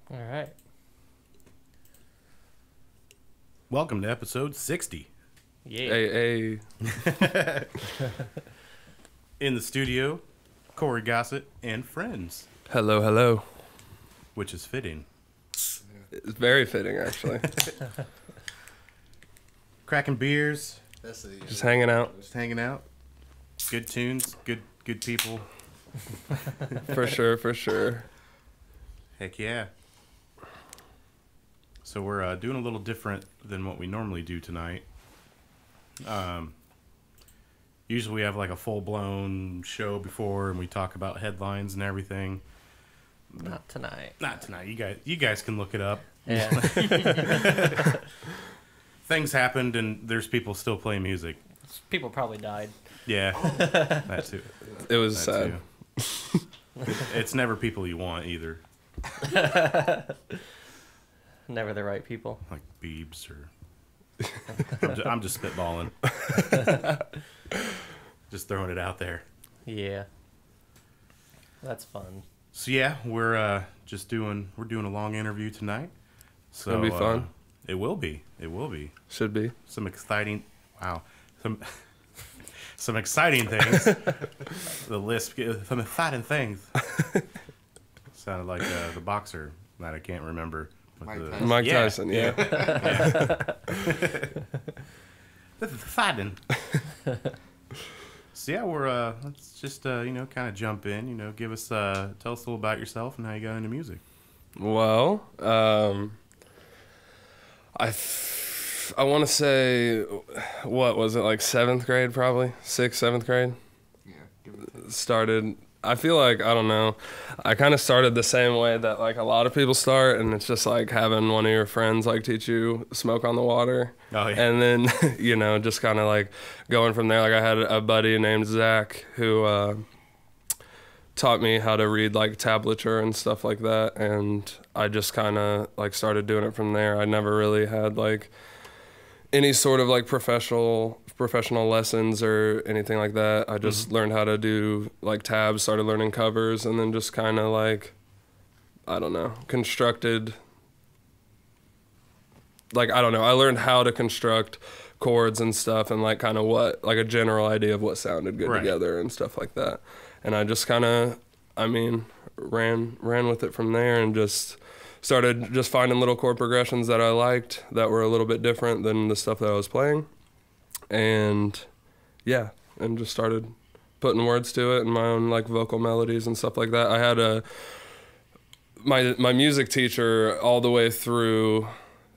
All right. Welcome to episode 60. Yeah. Hey. In the studio, Corey Gossett and friends, Hello. which is fitting. It's very fitting, actually. Cracking beers, Just hanging out. just hanging out. Good tunes, good people. For sure. Heck yeah. So we're doing a little different than what we normally do tonight. Usually we have like a full-blown show before and we talk about headlines and everything. Not tonight. Not tonight. You guys can look it up. Yeah. Things happened and there's people still playing music. People probably died. Yeah, that too. It was sad. Too. It's never people you want either. Never the right people. Like Biebs or... I'm just spitballing. Just throwing it out there. Yeah. That's fun. So yeah, we're doing a long interview tonight. So It'll be fun. It will be. Should be. Some exciting some exciting things. The lisp, some exciting things. Sounded like the boxer that I can't remember. Mike Tyson, yeah. This is exciting. So yeah, we're let's just kind of jump in. Give us tell us a little about yourself and how you got into music. Well, I want to say, what was it, like 7th grade probably? 6th, 7th grade? Yeah. Started, I feel like, I don't know, I kind of started the same way that like a lot of people start, and it's just like having one of your friends like teach you Smoke on the Water. Oh, yeah. And then, just kind of like going from there. Like I had a buddy named Zach who taught me how to read like tablature and stuff like that, and I just kind of like started doing it from there. I never really had like any sort of like professional lessons or anything like that. I just learned how to do like tabs, started learning covers, and then just kind of like, I don't know, constructed, like, I don't know, I learned how to construct chords and stuff, and like kind of what, like a general idea of what sounded good Right. together and stuff like that. And I just kind of, I mean, ran with it from there, and just started just finding little chord progressions that I liked that were a little bit different than the stuff that I was playing. And yeah, and just started putting words to it and my own like vocal melodies and stuff like that. I had my music teacher all the way through,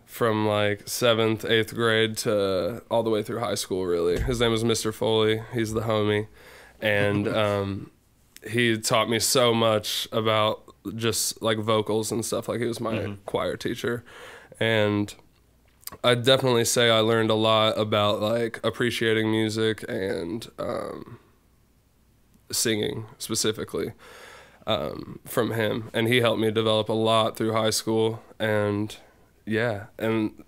from like 7th, 8th grade to all the way through high school, really. His name was Mr. Foley. He's the homie. And he taught me so much about just like vocals and stuff. Like, he was my choir teacher. And I'd definitely say I learned a lot about like appreciating music and singing specifically from him. And he helped me develop a lot through high school. And yeah, and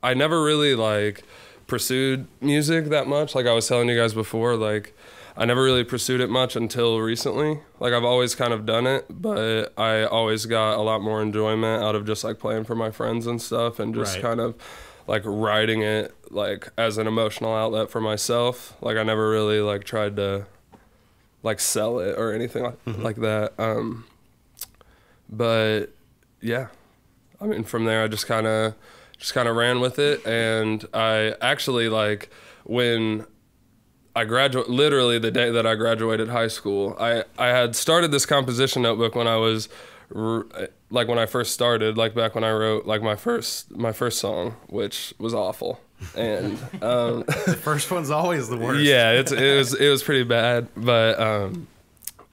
I never really like pursued music that much. Like I was telling you guys before, like I never really pursued it much until recently. Like I've always kind of done it, but I always got a lot more enjoyment out of just like playing for my friends and stuff, and just kind of like writing it like as an emotional outlet for myself. Like I never really like tried to like sell it or anything like that. But yeah, I mean, from there I just kind of ran with it. And I actually, like, when I graduated, literally the day that I graduated high school, I had started this composition notebook when I was like when I first started, like back when I wrote like my first song, which was awful. And the first one's always the worst. Yeah, it was pretty bad. But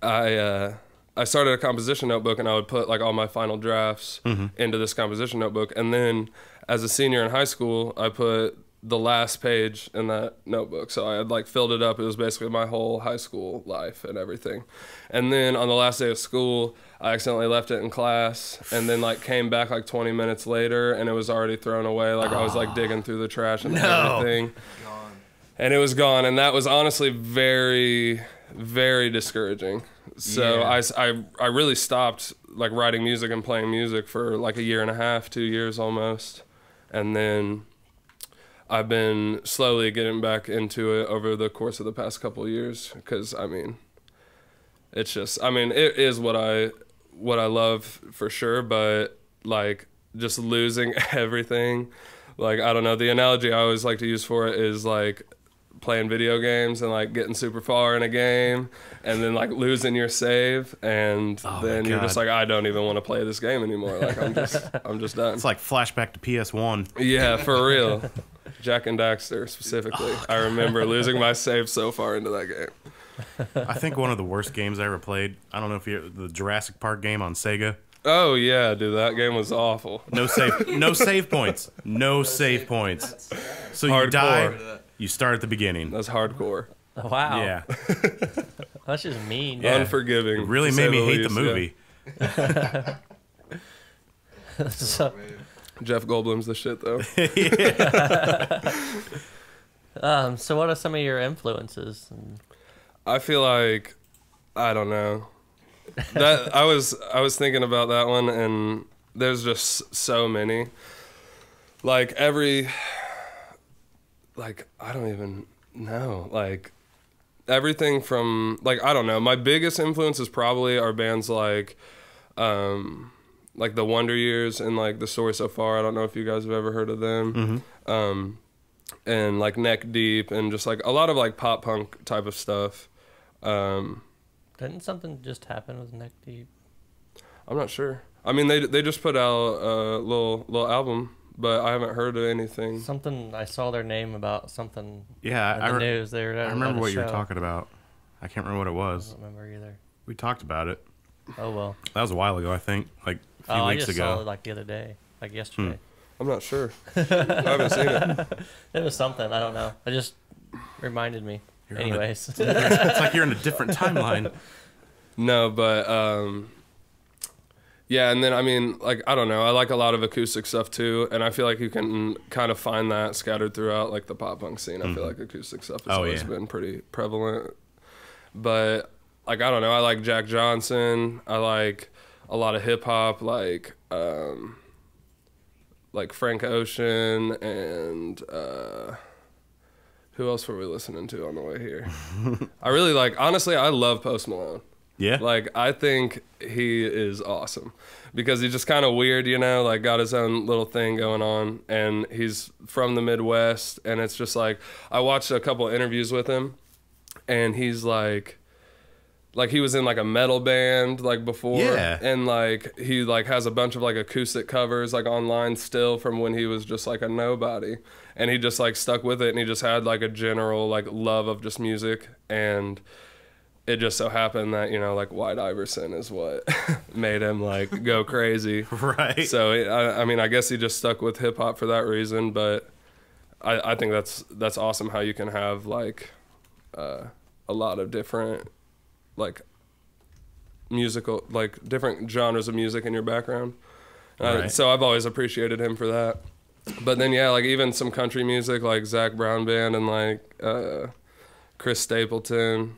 I started a composition notebook, and I would put like all my final drafts into this composition notebook. And then as a senior in high school, I put the last page in that notebook. So I had like filled it up. It was basically my whole high school life and everything. And then on the last day of school, I accidentally left it in class, and then like came back like 20 minutes later, and it was already thrown away. Like I was like digging through the trash and everything. Gone. And it was gone. And that was honestly very, very discouraging. So I really stopped like writing music and playing music for like a year and a half, 2 years almost. And then I've been slowly getting back into it over the course of the past couple of years, because I mean, it's just, I mean, it is what I love for sure, but like just losing everything. Like, I don't know, the analogy I always like to use for it is like playing video games and like getting super far in a game and then like losing your save, and then you're just like, I don't even want to play this game anymore. Like I'm just done. It's like flashback to PS1. Yeah, for real. Jack and Daxter specifically. I remember losing my save so far into that game. I think one of the worst games I ever played, I don't know if you, the Jurassic Park game on Sega. Oh yeah, dude, that game was awful. No save points. No save points. So Hardcore. You die, you start at the beginning. That's hardcore. Wow. Yeah. That's just mean. Yeah. Unforgiving. It really made me hate the movie. Yeah. So, Jeff Goldblum's the shit though. so what are some of your influences? I feel like, I don't know. That I was thinking about that one, and there's just so many. Like I don't even know. Like everything from, like, I don't know. My biggest influences probably are bands like the Wonder Years and like The Story So Far. I don't know if you guys have ever heard of them. And like Neck Deep, and just like a lot of like pop punk type of stuff. Didn't something just happen with Neck Deep? I'm not sure. I mean, they just put out a little album, but I haven't heard of anything. Something, I saw their name about something. Yeah, in the news. They were I remember what you were talking about. I can't remember what it was. I don't remember either. We talked about it. Oh well. That was a while ago, I think, like a few weeks I just ago. saw it like the other day, like yesterday. I'm not sure. I haven't seen it. It was something, I don't know. It just reminded me. Anyways. It's like you're in a different timeline. No, but yeah, and then I mean, like, I don't know, I like a lot of acoustic stuff too, and I feel like you can kind of find that scattered throughout like the pop punk scene. I feel like acoustic stuff has always been pretty prevalent. But like, I don't know, I like Jack Johnson. I like a lot of hip hop, like Frank Ocean, and Who else were we listening to on the way here? I really like, honestly, I love Post Malone. Yeah. Like, I think he is awesome because he's just kind of weird, you know, like got his own little thing going on, and he's from the Midwest, and it's just like, I watched a couple interviews with him, and he's like he was in like a metal band like before, Yeah. and like he like has a bunch of like acoustic covers like online still from when he was just like a nobody, and he just like stuck with it, and he just had like a general like love of just music, and it just so happened that, you know, like White Iverson is what made him like go crazy. Right. So I mean, I guess he just stuck with hip hop for that reason, but I think that's awesome how you can have like a lot of different like musical, like different genres of music in your background. Right. So I've always appreciated him for that. But then, yeah, like even some country music like Zach Brown Band and like Chris Stapleton.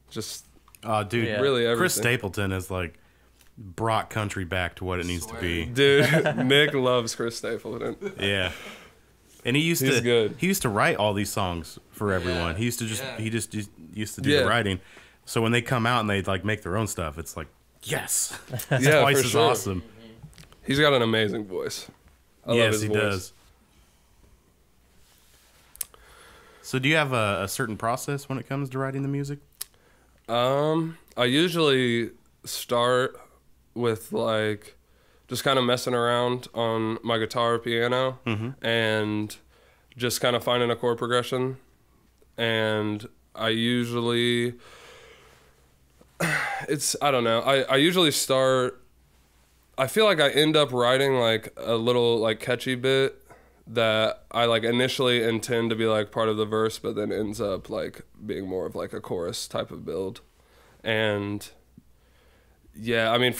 Just Oh, dude, Yeah. really everything. Chris Stapleton has like brought country back to what it needs to be. Dude, Nick loves Chris Stapleton. Yeah. And he's good. He used to write all these songs for everyone. He used to just used to do the writing. So when they come out and they like make their own stuff, it's like, yes. It's Yeah, twice for as sure. awesome. He's got an amazing voice. I love Yes, his he voice. does. So do you have a certain process when it comes to writing the music? I usually start with like just kind of messing around on my guitar or piano and just kind of finding a chord progression. And I usually, I don't know. I usually start, I feel like I end up writing like a little like catchy bit that I like initially intend to be like part of the verse, but then ends up like being more of like a chorus type of build. And yeah, I mean,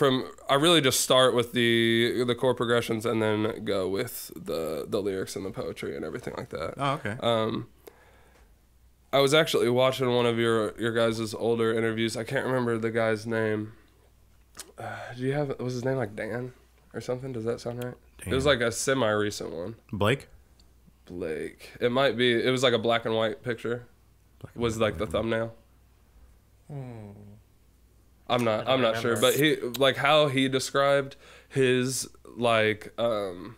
I really just start with the chord progressions and then go with the lyrics and the poetry and everything like that. Oh, okay. I was actually watching one of your guys' older interviews. I can't remember the guy's name. Was his name like Dan or something? Does that sound right? Dan. It was like a semi-recent one. Blake? Blake. It might be. It was like a black and white picture. Was like the thumbnail. I'm not sure, but he like how he described his like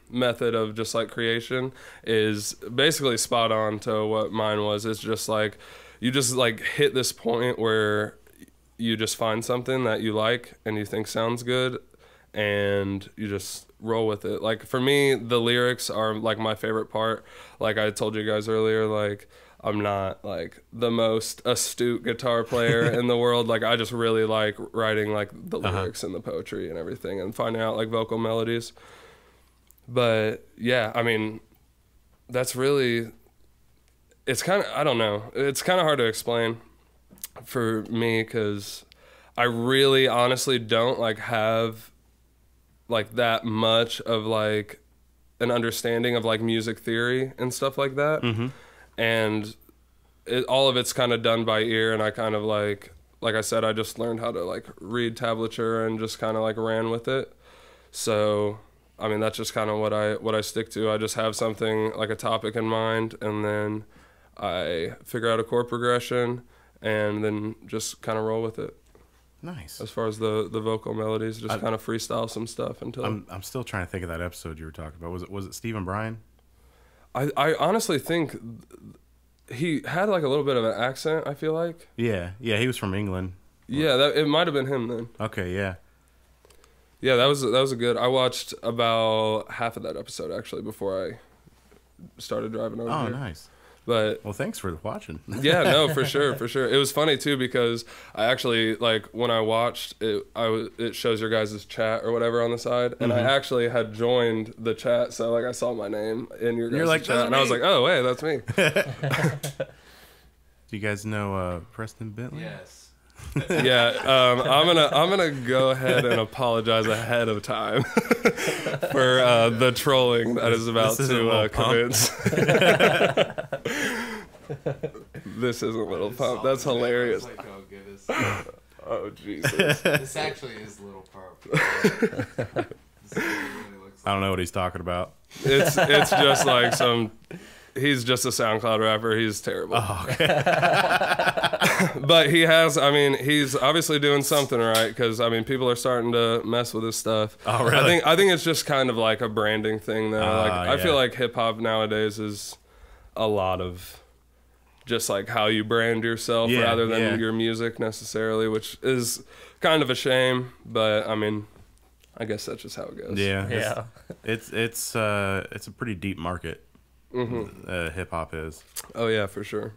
method of just like creation is basically spot on to what mine was. It's just like you just like hit this point where you just find something that you like and you think sounds good and you just roll with it. Like for me, the lyrics are like my favorite part. Like I told you guys earlier, like I'm not like the most astute guitar player in the world. Like I just really like writing like the lyrics and the poetry and everything and finding out like vocal melodies. But yeah, I mean, that's really, it's kind of, I don't know. It's kind of hard to explain for me because I really honestly don't like have like that much of like an understanding of like music theory and stuff like that. And all of it's kind of done by ear, and I kind of like I said, I just learned how to like read tablature and just kind of like ran with it. So I mean, that's just kind of what I stick to. I just have something like a topic in mind, and then I figure out a chord progression and then just kind of roll with it. Nice. As far as the vocal melodies, just kind of freestyle some stuff until I'm still trying to think of that episode you were talking about. Was it Steve and Brian? I honestly think he had like a little bit of an accent, I feel like. Yeah, he was from England. Yeah, it might have been him then. Okay, yeah. Yeah, that was a good. I watched about half of that episode actually before I started driving over Oh, here. nice. But Well, thanks for watching. yeah, no, for sure. It was funny too because I actually like when I watched it, it shows your guys' chat or whatever on the side, and I actually had joined the chat, so like I saw my name in your guys' like, chat, "That's and I was me." like, oh, hey, that's me. Do you guys know Preston Bentley? Yes. Yeah, I'm gonna go ahead and apologize ahead of time for the trolling that is about This isn't Lil to Pump. commence. This isn't Little Pump. That's hilarious. Like, oh goodness. Oh Jesus. This actually is Little Pump. This is what it really looks I don't know what he's talking about. It's just like some he's just a SoundCloud rapper. He's terrible. Oh, okay. But he has, I mean, he's obviously doing something right, because I mean, people are starting to mess with his stuff. Oh, really? I think it's just kind of like a branding thing, though. Like I feel yeah. like hip hop nowadays is a lot of just like how you brand yourself rather than your music necessarily, which is kind of a shame. But I mean, I guess that's just how it goes. Yeah. It's a pretty deep market. Hip hop is. Oh yeah, for sure.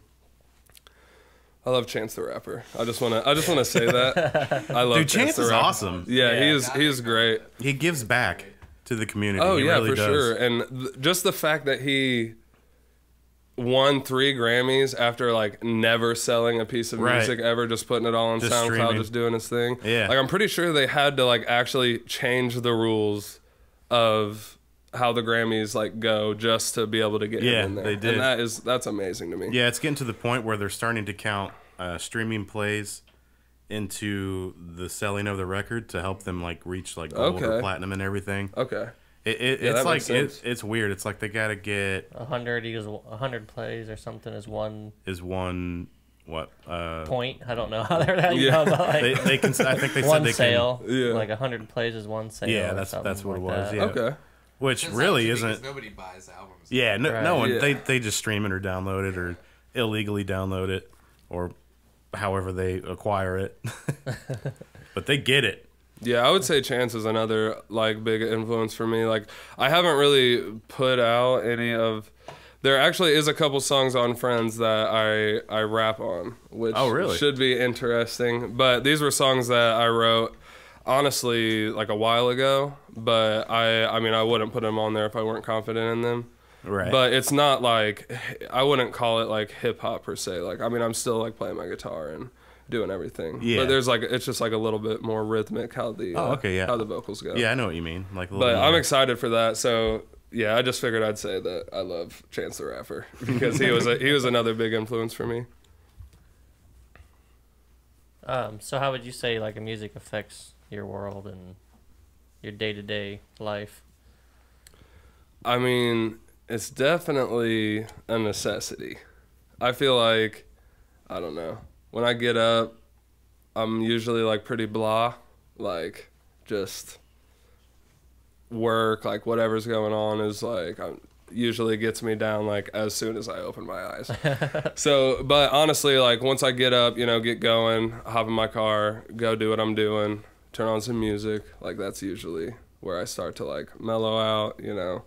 I love Chance the Rapper. I just wanna say that. I love Dude, Chance the is Rapper. awesome. Yeah, he is great. He gives back to the community. Oh he yeah, really for does. sure. And just the fact that he won 3 Grammys after like never selling a piece of music ever, just putting it all on Just SoundCloud, streaming. just doing his thing. Yeah. Like I'm pretty sure they had to like actually change the rules of how the Grammys like go just to be able to get him in there. they did. And that's amazing to me. Yeah, it's getting to the point where they're starting to count streaming plays into the selling of the record to help them like reach like gold or platinum and everything. Okay. It's that like makes sense. it's weird. It's like they gotta get 100 plays or something is one what point. I don't know how they're that. You know, but like they can. I think they said one they sale. Yeah. Like 100 plays is one sale. Yeah, or that's something what it like was. that. Yeah. Okay. Which Turns out really to me, 'cause isn't. nobody buys albums. Yeah, no, Right. no one. Yeah. They just stream it or download it or illegally download it or however they acquire it. But they get it. Yeah, I would say Chance is another like big influence for me. Like I haven't really put out any of. There actually is a couple songs on Friends that I rap on, which should be interesting. But these were songs that I wrote honestly like a while ago. But I mean I wouldn't put them on there if I weren't confident in them. Right. But it's not like I wouldn't call it like hip hop per se. Like I mean I'm still like playing my guitar and doing everything. Yeah. But there's like it's just like a little bit more rhythmic how the how the vocals go. Yeah, I know what you mean. Like, But I'm excited for that. So yeah, I just figured I'd say that I love Chance the Rapper because he was another big influence for me. So how would you say like music affects your world and your day-to-day life? I mean, it's definitely a necessity. I feel like, I don't know, when I get up, I'm usually like pretty blah, like just work, like whatever's going on is like usually gets me down like as soon as I open my eyes. So, but honestly, like once I get up, you know, get going, hop in my car, go do what I'm doing, turn on some music, like that's usually where I start to like mellow out, you know,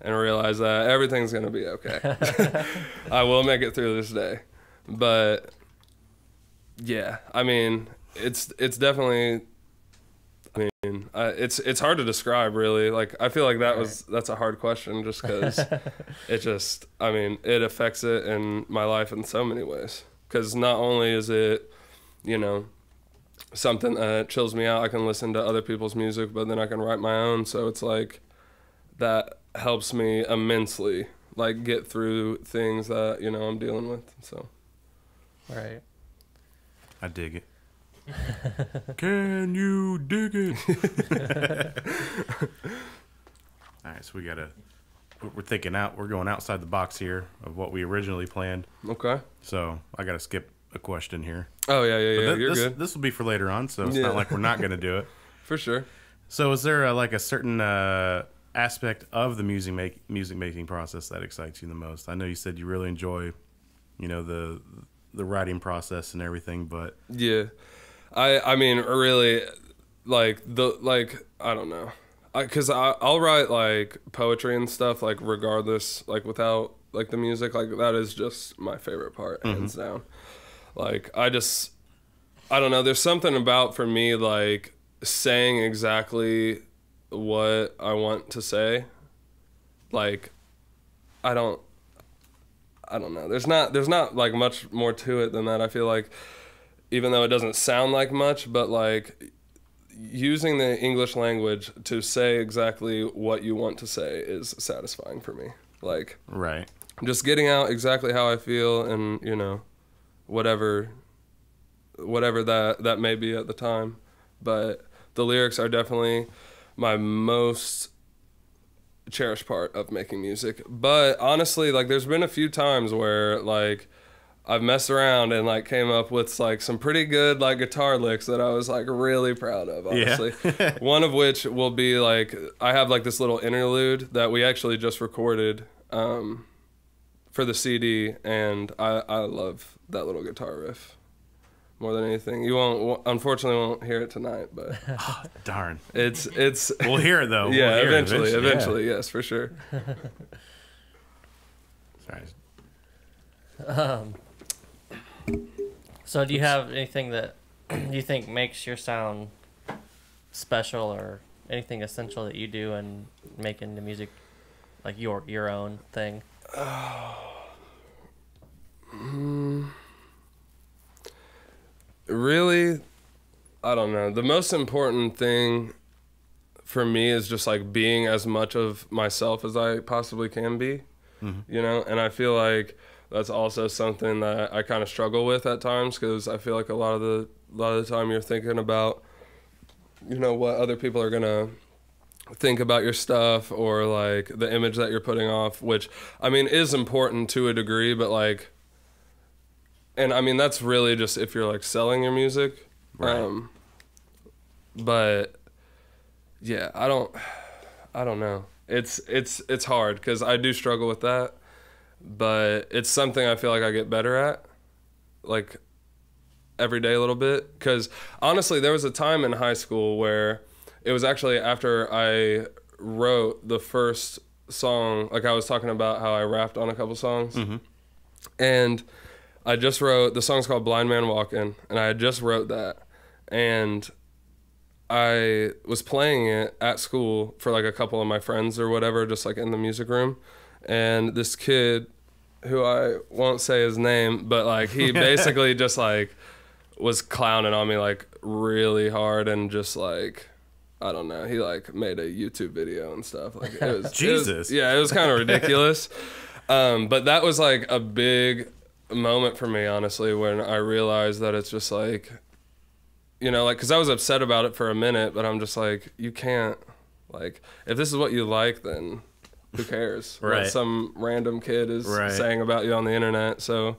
and realize that everything's gonna be okay. I will make it through this day. But yeah, I mean, it's definitely. I mean, it's hard to describe, really. Like, I feel like that's a hard question, just because I mean, it affects it in my life in so many ways. Because not only is it, you know, something that chills me out, I can listen to other people's music, but then I can write my own. So it's like that helps me immensely, like get through things that you know I'm dealing with. So. Right. I dig it. Can you dig it? All right, so we're going outside the box here of what we originally planned. Okay. So I got to skip a question here. Oh yeah, you're good. This will be for later on, so it's not like we're not going to do it. For sure. So is there like a certain aspect of the music making process that excites you the most? I know you said you really enjoy, you know, the writing process and everything, but yeah, I mean really like I don't know, because I'll write like poetry and stuff like regardless, like without like the music, like that is just my favorite part, hands down. Like I don't know, there's something about for me like saying exactly what I want to say. Like I don't know. There's not like much more to it than that. I feel like even though it doesn't sound like much, but like using the English language to say exactly what you want to say is satisfying for me. Like right. Just getting out exactly how I feel and, you know, whatever that may be at the time. But the lyrics are definitely my most cherished part of making music. But honestly, like there's been a few times where like I've messed around and like came up with like some pretty good like guitar licks that I was like really proud of, honestly. Yeah. One of which will be like, I have like this little interlude that we actually just recorded for the CD, and I love that little guitar riff more than anything. You unfortunately won't hear it tonight, but Oh, darn. it's We'll hear it though. yeah, We'll hear it eventually, yes, for sure. Sorry. So do you have anything that you think makes your sound special, or anything essential that you do in making the music like your own thing? Really, I don't know. The most important thing for me is just like being as much of myself as I possibly can be, you know? And I feel like that's also something that I kind of struggle with at times, because I feel like a lot of the time you're thinking about, you know, what other people are gonna think about your stuff, or like the image that you're putting off, which I mean is important to a degree, but like, and I mean that's really just if you're like selling your music, Right. but yeah, I don't know. It's hard because I do struggle with that, but it's something I feel like I get better at, like every day a little bit. Because honestly, there was a time in high school where it was actually after I wrote the first song, like I was talking about how I rapped on a couple songs, and I just wrote, the song's called Blind Man Walking, and I had just wrote that, and I was playing it at school for like a couple of my friends or whatever, just like in the music room. And this kid, who I won't say his name, but like he basically just like was clowning on me like really hard, and just like, I don't know, he like made a YouTube video and stuff. Like it was Jesus. it was kind of ridiculous. But that was like a big moment for me, honestly, when I realized that it's just like, you know, like, because I was upset about it for a minute, but I'm just like, you can't, like, if this is what you like, then who cares Right. what some random kid is Right. saying about you on the internet. So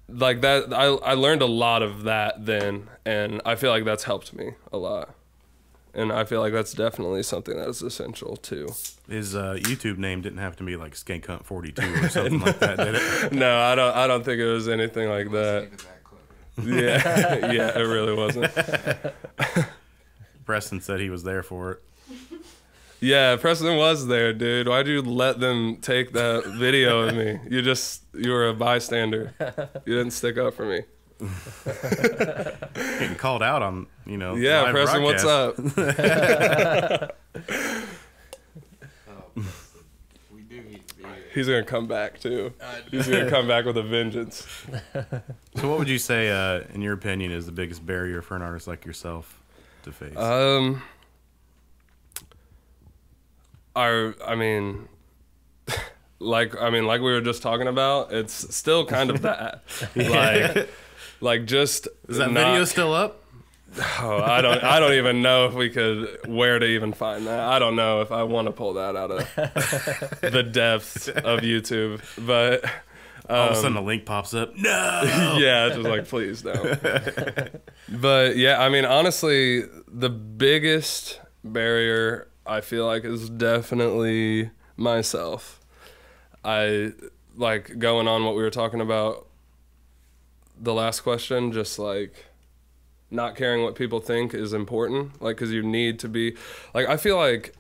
like that, I learned a lot of that then, and I feel like that's helped me a lot, and I feel like that's definitely something that is essential too. His YouTube name didn't have to be like Skank Hunt 42 or something like that, did it? No, I don't think it was anything like that. Yeah, yeah, it really wasn't. Preston said he was there for it. Yeah, Preston was there, dude. Why'd you let them take that video of me? You were a bystander. You didn't stick up for me. Getting called out on, you know. Yeah, live Preston, what's broadcast. up? We do need to be here. He's gonna come back too. He's gonna come back with a vengeance. So what would you say, in your opinion, is the biggest barrier for an artist like yourself to face? I mean, like we were just talking about, it's still kind of that. Like just is that not, video still up? Oh, I don't even know if we could, where to even find that. I don't know if I want to pull that out of the depths of YouTube, but All of a sudden a link pops up. No. yeah, it's just like, please don't. But yeah, I mean, honestly, the biggest barrier I feel like is definitely myself. I like, going on what we were talking about the last question, just like not caring what people think is important, like, because you need to be, like, I feel like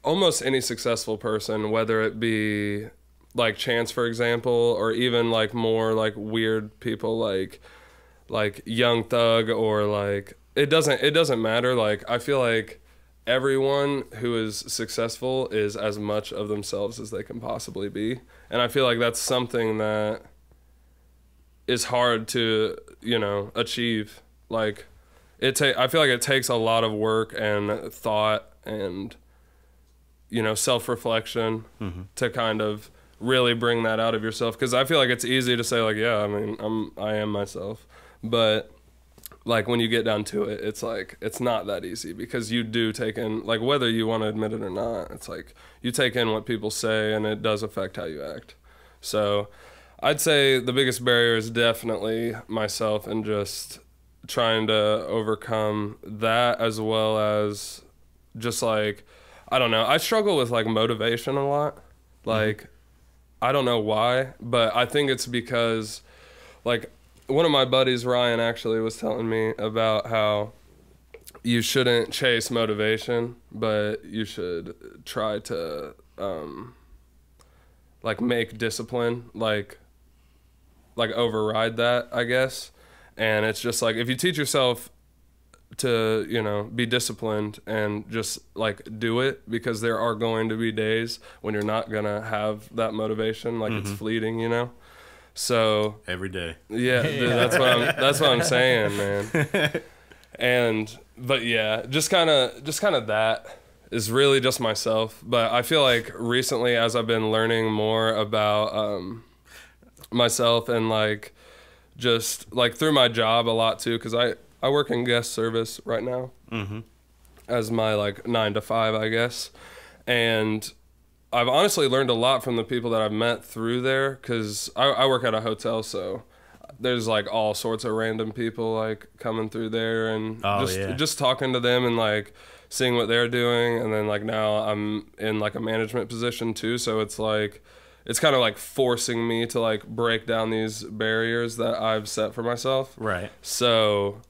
almost any successful person, whether it be like Chance, for example, or even like more like weird people like Young Thug, or like, it doesn't matter. Like, I feel like everyone who is successful is as much of themselves as they can possibly be, and I feel like that's something that is hard to, you know, achieve. Like, I feel like it takes a lot of work and thought and, you know, self-reflection to kind of really bring that out of yourself. Because I feel like it's easy to say, like, yeah, I mean, I am myself, but like when you get down to it, it's like it's not that easy, because you do take in, like, whether you want to admit it or not, it's like you take in what people say, and it does affect how you act. So I'd say the biggest barrier is definitely myself, and just trying to overcome that, as well as just like, I don't know, I struggle with like motivation a lot. Like, I don't know why, but I think it's because, like, one of my buddies, Ryan, actually was telling me about how you shouldn't chase motivation, but you should try to like make discipline like override that, I guess. And it's just like, if you teach yourself to, you know, be disciplined and just like do it, because there are going to be days when you're not gonna have that motivation, like it's fleeting, you know. So every day. Yeah, dude, that's what I'm saying, man. But yeah, just kind of that is really just myself. But I feel like recently, as I've been learning more about myself, and like just like through my job a lot too, because I work in guest service right now as my like 9 to 5, I guess. And I've honestly learned a lot from the people that I've met through there, because I work at a hotel, so there's like all sorts of random people like coming through there, and just talking to them and like seeing what they're doing. And then like now I'm in like a management position too, so it's like it's kind of like forcing me to like break down these barriers that I've set for myself. Right. So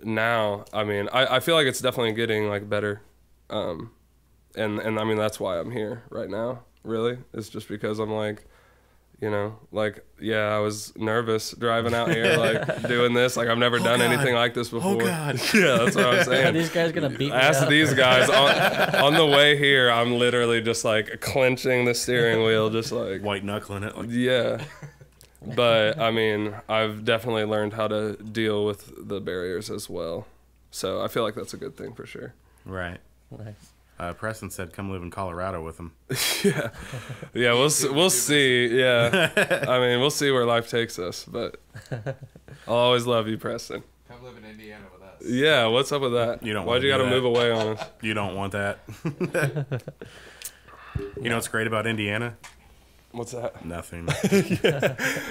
now, I mean, I feel like it's definitely getting like better. And I mean, that's why I'm here right now, really. It's just because I'm like, you know, like, yeah, I was nervous driving out here, like doing this. Like, I've never done anything like this before. Oh, God. Yeah, that's what I'm saying. Are these guys going to beat me Ask up? these guys. On the way here, I'm literally just like clenching the steering wheel, just like White knuckling it. Like, yeah. But I mean, I've definitely learned how to deal with the barriers as well. So I feel like that's a good thing for sure. right. Nice. Preston said, "Come live in Colorado with him." Yeah, yeah. We'll see. Yeah, I mean, we'll see where life takes us. But I'll always love you, Preston. Come live in Indiana with us. Yeah, what's up with that? You don't Why'd you wanna got do to that. move away on us? You don't want that. You know what's great about Indiana? What's that? Nothing.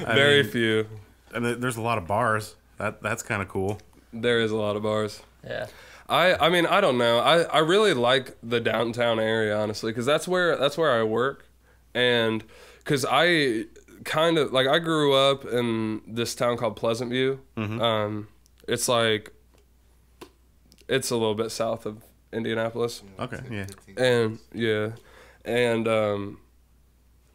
Very few. And there's a lot of bars. That's kind of cool. There is a lot of bars. Yeah. I mean, I don't know. I really like the downtown area, honestly, because that's where I work, and because I kind of like, I grew up in this town called Pleasant View. It's like, it's a little bit south of Indianapolis. Okay, yeah. And yeah, and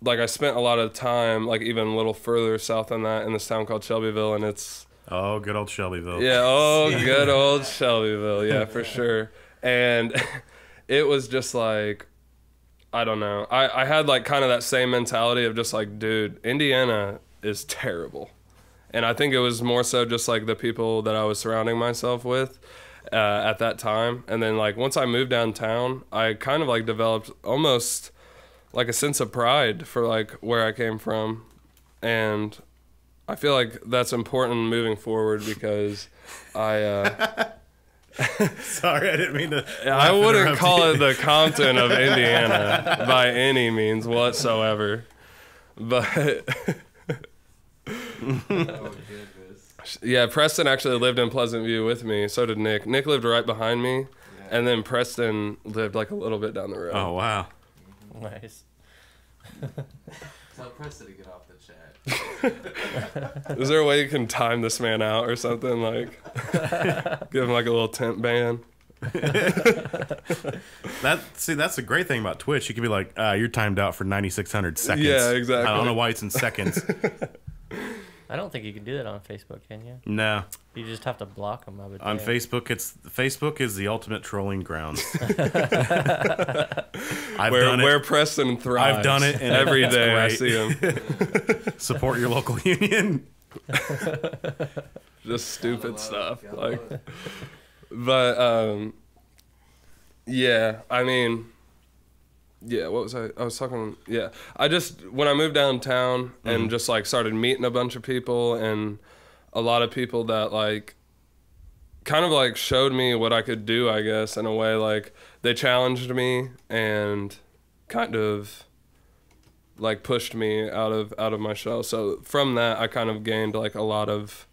like I spent a lot of time, like even a little further south than that, in this town called Shelbyville, and it's Oh, good old Shelbyville. yeah, oh, good old Shelbyville, yeah, for sure. And it was just like, I don't know. I had like kind of that same mentality of just like, dude, Indiana is terrible. And I think it was more so just like the people that I was surrounding myself with at that time. And then like once I moved downtown, I kind of like developed almost like a sense of pride for like where I came from. And I feel like that's important moving forward, because I Sorry, I didn't mean to. I wouldn't interrupt call you. it the Compton of Indiana by any means whatsoever. But Oh, goodness. yeah, Preston actually lived in Pleasant View with me. So did Nick. Nick lived right behind me, and then Preston lived like a little bit down the road. Oh, wow. Nice. Tell Preston to get off the chat. Is there a way you can time this man out or something? Like, give him like a little temp ban. That's the great thing about Twitch. You can be like, you're timed out for 9,600 seconds. Yeah, exactly. I don't know why it's in seconds. I don't think you can do that on Facebook, can you? No. You just have to block them, I would On think. Facebook is the ultimate trolling ground. Where Preston thrives. I've done it, and every it's day I great. see him. Support your local union. Just stupid stuff. Gotta Like, love it. but yeah, I mean, yeah, what was I was talking, yeah, I just, when I moved downtown and just like started meeting a bunch of people, and a lot of people that like kind of like showed me what I could do, I guess, in a way. Like they challenged me and kind of like pushed me out of my shell. So from that, I kind of gained like a lot of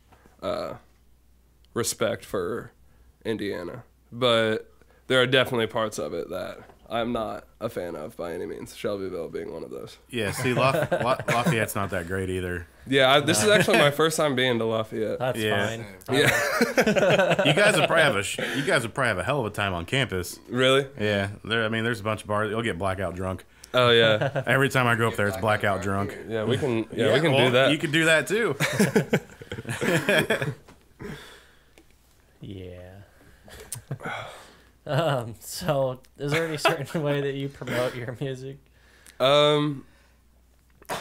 respect for Indiana. But there are definitely parts of it that I'm not a fan of by any means. Shelbyville being one of those. Yeah, see, Lafayette's not that great either. Yeah, this is actually my first time being to Lafayette. That's fine. Yeah. You guys would probably have a hell of a time on campus. Really? Yeah, there's a bunch of bars. You'll get blackout drunk. Oh yeah. Every time I go up there, it's blackout drunk. Yeah, we can do that. You can do that too. Yeah. So is there any certain way that you promote your music?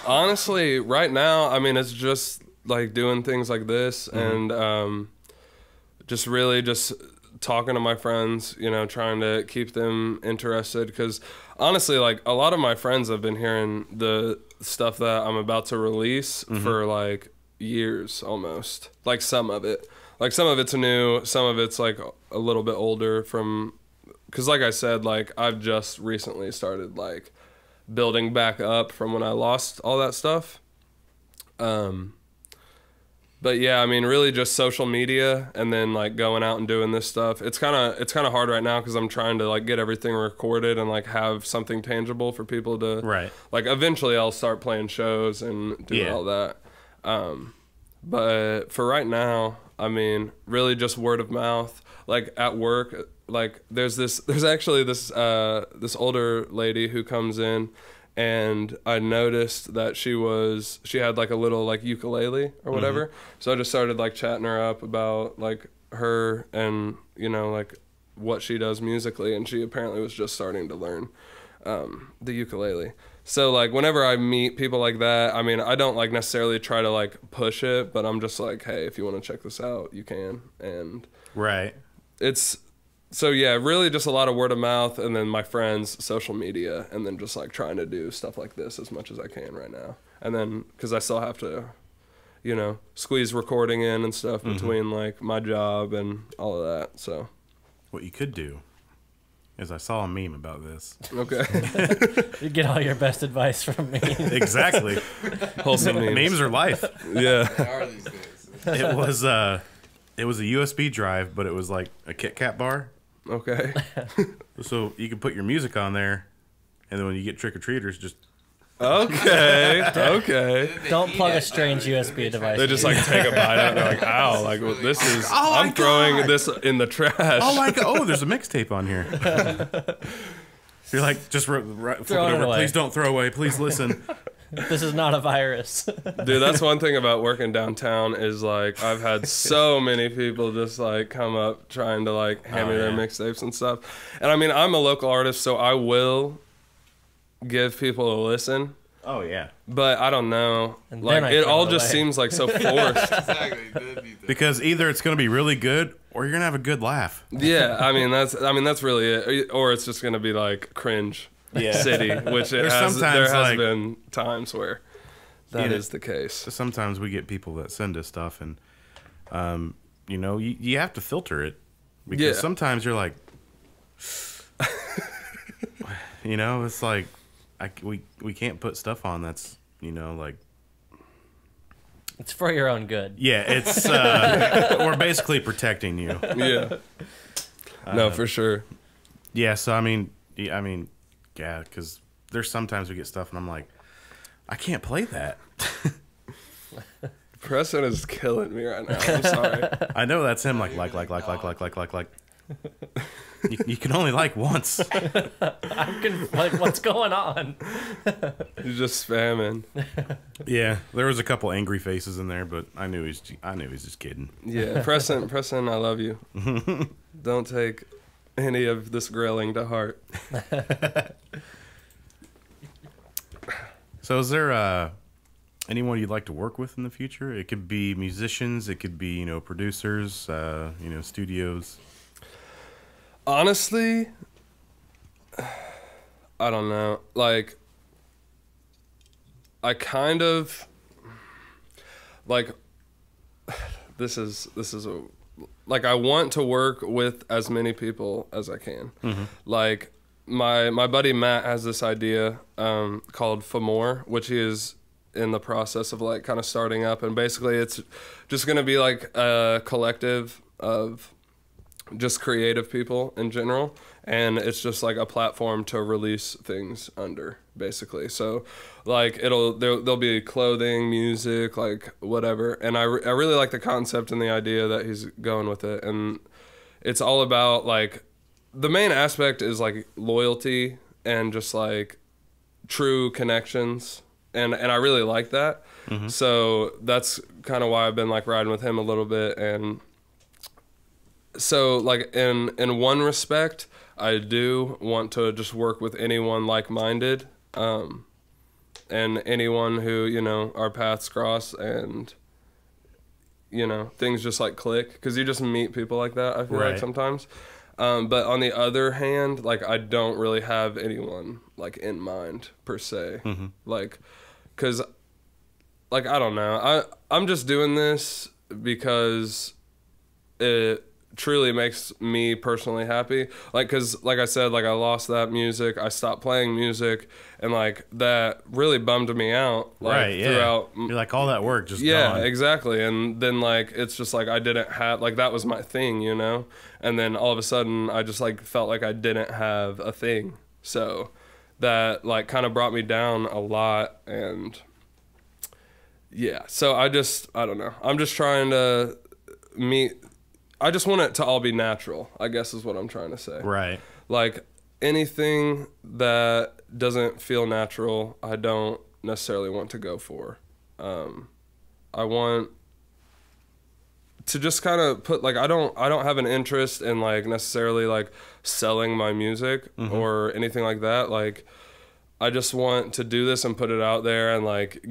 Honestly, right now, I mean, it's just like doing things like this and just really just talking to my friends, you know, trying to keep them interested. Because honestly, like a lot of my friends have been hearing the stuff that I'm about to release for like years almost. Like some of it. Like some of it's new, some of it's like a little bit older from, because like I said, like I've just recently started like building back up from when I lost all that stuff. But yeah, I mean, really just social media and then like going out and doing this stuff. It's kind of hard right now because I'm trying to like get everything recorded and like have something tangible for people to like. Eventually, I'll start playing shows and doing all that. But for right now, I mean, really just word of mouth. Like at work, like there's actually this older lady who comes in, and I noticed that she had like a little like ukulele or whatever. So I just started like chatting her up about like her and, you know, like what she does musically, and she apparently was just starting to learn the ukulele. So like whenever I meet people like that, I mean, I don't like necessarily try to like push it, but I'm just like, hey, if you want to check this out, you can. And it's so yeah, really just a lot of word of mouth, and then my friends, social media, and then just like trying to do stuff like this as much as I can right now. And then because I still have to, you know, squeeze recording in and stuff between like my job and all of that. So what you could do is, I saw a meme about this. Okay. You get all your best advice from me. Exactly. Wholesome memes. Memes are life. Yeah. They are these days. It was a USB drive, but it was like a Kit Kat bar. Okay. So you can put your music on there, and then when you get trick-or-treaters, just... Okay. Okay. Don't plug a strange USB device. They just like take a bite out and they're like, ow, like well, this is, I'm throwing this in the trash. Oh my God, oh, there's a mixtape on here. You're like, just flip it over. away. Please don't throw away. Please listen. This is not a virus. Dude, that's one thing about working downtown is like I've had so many people just like come up trying to like hand me their mixtapes and stuff. And I mean, I'm a local artist, so I will give people a listen. Oh yeah. But I don't know. And Like then I it throw all it just away. seems like so forced. Exactly. Because either it's going to be really good, or you're going to have a good laugh. Yeah, I mean that's really it. Or it's just gonna be like cringe city, which there has like, been times where that is the case. Sometimes we get people that send us stuff, and you know, you have to filter it, because sometimes you're like, you know, it's like we can't put stuff on that's, you know, like, It's for your own good. yeah, it's we're basically protecting you. Yeah. No, for sure. Yeah, so I mean, yeah, because there's sometimes we get stuff and I'm like, I can't play that. Preston is killing me right now. I'm sorry. I know that's him. Like. You can only like once. Like, what's going on? He's just spamming. Yeah, there was a couple angry faces in there, but I knew he's just kidding. Yeah, Preston, I love you. Don't take any of this grilling to heart. So is there anyone you'd like to work with in the future? It could be musicians, it could be, you know, producers, you know, studios. Honestly, I don't know. Like, I kind of like this is like I want to work with as many people as I can. Like my buddy Matt has this idea called Famore, which he is in the process of like kind of starting up, and basically it's just going to be like a collective of just creative people in general, and it's just like a platform to release things under, basically. So like there'll be clothing, music, like whatever, and I really like the concept and the idea that he's going with it. And it's all about like, the main aspect is like loyalty and just like true connections, and I really like that. So that's kind of why I've been like riding with him a little bit. And so like in one respect, I do want to just work with anyone like-minded, and anyone who, you know, our paths cross and, you know, things just like click, because you just meet people like that, I feel like sometimes. But on the other hand, like I don't really have anyone like in mind per se, like, because like I don't know, I'm just doing this because it truly makes me personally happy. Like, because like I said, like I lost that music, I stopped playing music, and like that really bummed me out, like throughout. You're like, all that work just gone. gone. Exactly. And then like it's just like I didn't have, like that was my thing, you know, and then all of a sudden I just like felt like I didn't have a thing, so that like kind of brought me down a lot. And yeah, so I don't know, I'm just trying to I just want it to all be natural, I guess is what I'm trying to say. Right. Like anything that doesn't feel natural, I don't necessarily want to go for. I want to just kind of put like, I don't have an interest in like necessarily like selling my music or anything like that. Like I just want to do this and put it out there and like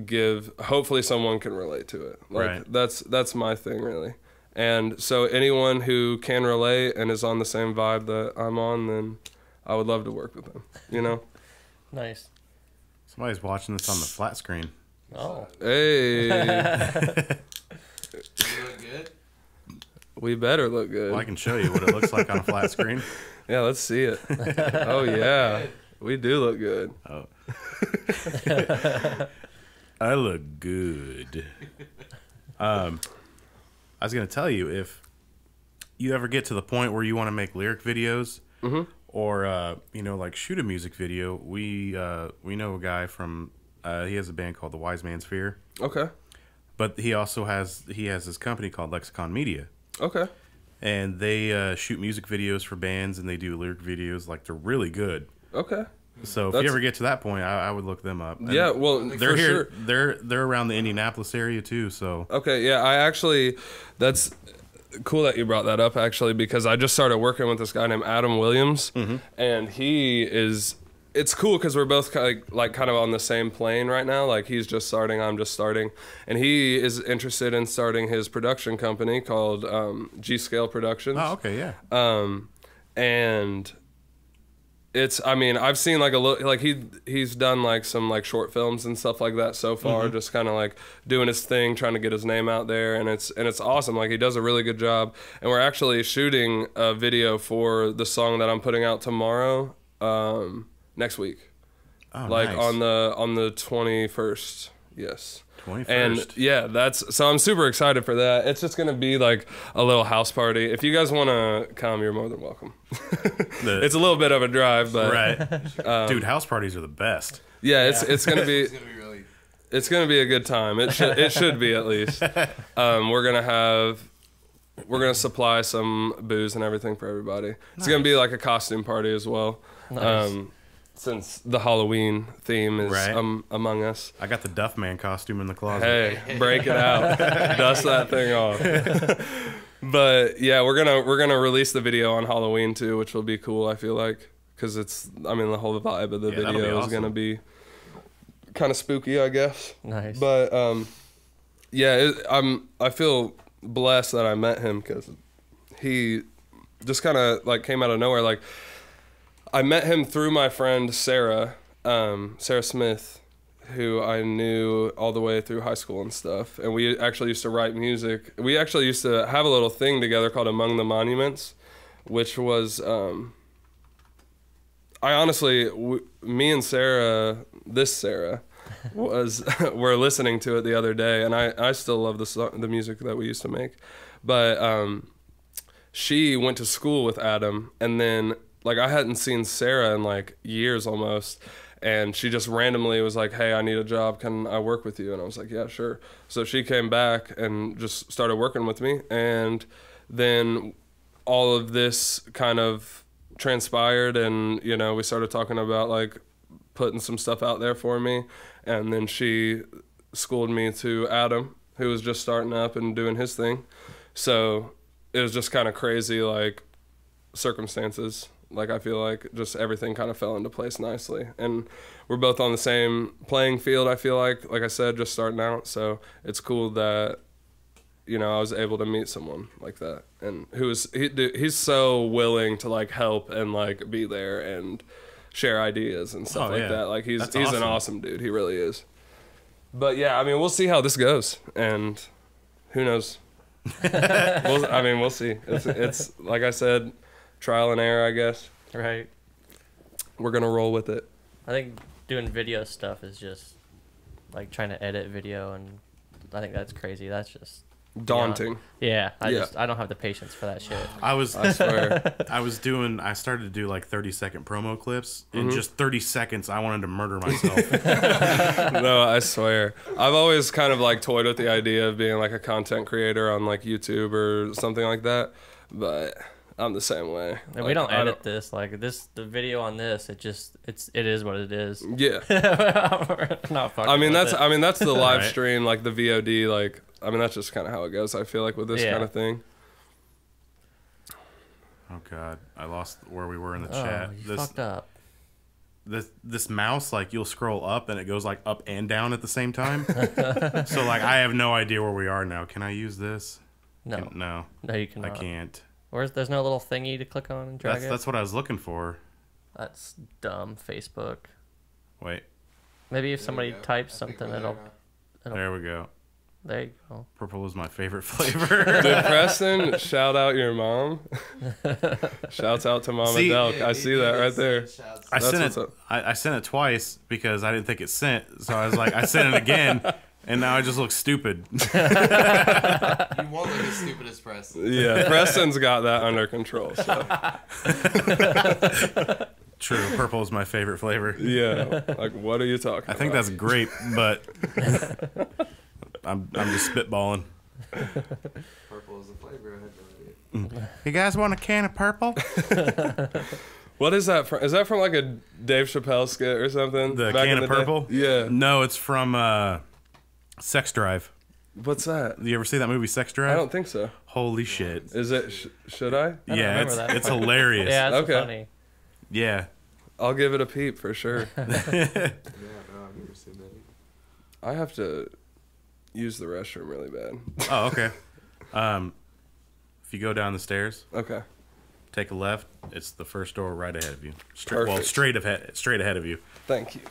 hopefully someone can relate to it. Like that's my thing really. And so anyone who can relate and is on the same vibe that I'm on, then I would love to work with them, you know? Nice. Somebody's watching this on the flat screen. Oh. Hey. You look good? We better look good. Well, I can show you what it looks like on a flat screen. Yeah, let's see it. Oh, yeah. We do look good. Oh. I look good. I was going to tell you, if you ever get to the point where you want to make lyric videos or, you know, like shoot a music video, we know a guy from, he has a band called The Wise Man's Fear. Okay. But he also has his company called Lexicon Media. Okay. And they shoot music videos for bands, and they do lyric videos. Like, they're really good. Okay. So if you ever get to that point, I would look them up. And yeah, well, they're here. Sure. They're around the Indianapolis area too. So okay, yeah, that's cool that you brought that up actually, because I just started working with this guy named Adam Williams, and it's cool because we're both kind of on the same plane right now. Like he's just starting, I'm just starting, and he is interested in starting his production company called G Scale Productions. oh, okay, yeah. And I mean, I've seen like he's done like some like short films and stuff like that so far, just kind of like doing his thing, trying to get his name out there, and it's awesome. Like he does a really good job, and we're actually shooting a video for the song that I'm putting out tomorrow, next week. Oh, like nice. on the 21st. Yes. 21st. And yeah, so I'm super excited for that. It's just going to be like a little house party. If you guys want to come, you're more than welcome. It's a little bit of a drive, but right. Dude, house parties are the best. Yeah, it's going to be It's gonna be a good time. It should be at least. We're going to supply some booze and everything for everybody. It's going to be like a costume party as well. Nice. Since the Halloween theme is among us. I got the Duff Man costume in the closet. Hey, break it out. Dust that thing off. But yeah, we're gonna release the video on Halloween too, which will be cool, I feel like, because the whole vibe of the video is gonna be kind of spooky, I guess. Nice. But I feel blessed that I met him, because he just kind of like came out of nowhere. Like I met him through my friend Sarah Smith, who I knew all the way through high school and stuff. And we actually used to write music. We actually used to have a little thing together called Among the Monuments, which was, I honestly, me and Sarah, were listening to it the other day, and I still love the music that we used to make. But she went to school with Adam, and then, like, I hadn't seen Sarah in, like, years almost. And she just randomly was like, hey, I need a job. Can I work with you? And I was like, yeah, sure. So she came back and just started working with me. And then all of this kind of transpired. And, you know, we started talking about, like, putting some stuff out there for me. And then she schooled me to Adam, who was just starting up and doing his thing. So it was just kind of crazy, like, circumstances. Like, I feel like just everything kind of fell into place nicely. And we're both on the same playing field, I feel like I said, just starting out. So it's cool that, you know, I was able to meet someone like that. And he's so willing to, like, help and, like, be there and share ideas and stuff that. Like, he's awesome. An awesome dude. He really is. But, yeah, I mean, we'll see how this goes. And who knows? We'll see. It's like I said, trial and error, I guess. Right. We're gonna roll with it. I think doing video stuff is just like trying to edit video, and I think that's crazy. That's just daunting. Yeah, I don't have the patience for that shit. I swear. I started to do like 30-second promo clips. In just 30 seconds, I wanted to murder myself. No, I swear. I've always kind of like toyed with the idea of being like a content creator on like YouTube or something like that, but I'm the same way. And like, we don't edit this. Like this, the video on this, it is what it is. Yeah. Not fucking that's the live right. stream, like the VOD, like, I mean, that's just kind of how it goes, I feel like, with this kind of thing. Oh, God. I lost where we were in the chat. You fucked up. This mouse, like, you'll scroll up, and it goes, like, up and down at the same time. So, like, I have no idea where we are now. Can I use this? No. No, you cannot. I can't. There's no little thingy to click on and drag it? That's what I was looking for. That's dumb, Facebook. Wait. Maybe if somebody types something, it'll... There we go. There you go. Purple is my favorite flavor. Did Preston shout out your mom? Shouts out to Mama Delk. I see that right there. I sent it twice because I didn't think it sent. So I was like, I sent it again, and now I just look stupid. You won't look as stupid as Preston. Yeah, Preston's got that under control. So. True, purple is my favorite flavor. Yeah, like what are you talking about? I think that's grape, but I'm just spitballing. Purple is the flavor. I had no idea. You guys want a can of purple? What is that from? Is that from like a Dave Chappelle skit or something? The can of purple? Yeah. No, it's from Sex Drive. What's that? You ever see that movie Sex Drive? I don't think so. Holy shit. Is it? Should I? Yeah, it's hilarious. Yeah, it's funny. Yeah. I'll give it a peep for sure. Yeah, no, I've never seen that either. I have to use the restroom really bad. Oh, okay. If you go down the stairs, okay, take a left. It's the first door right ahead of you. Perfect. Straight ahead of you. Thank you.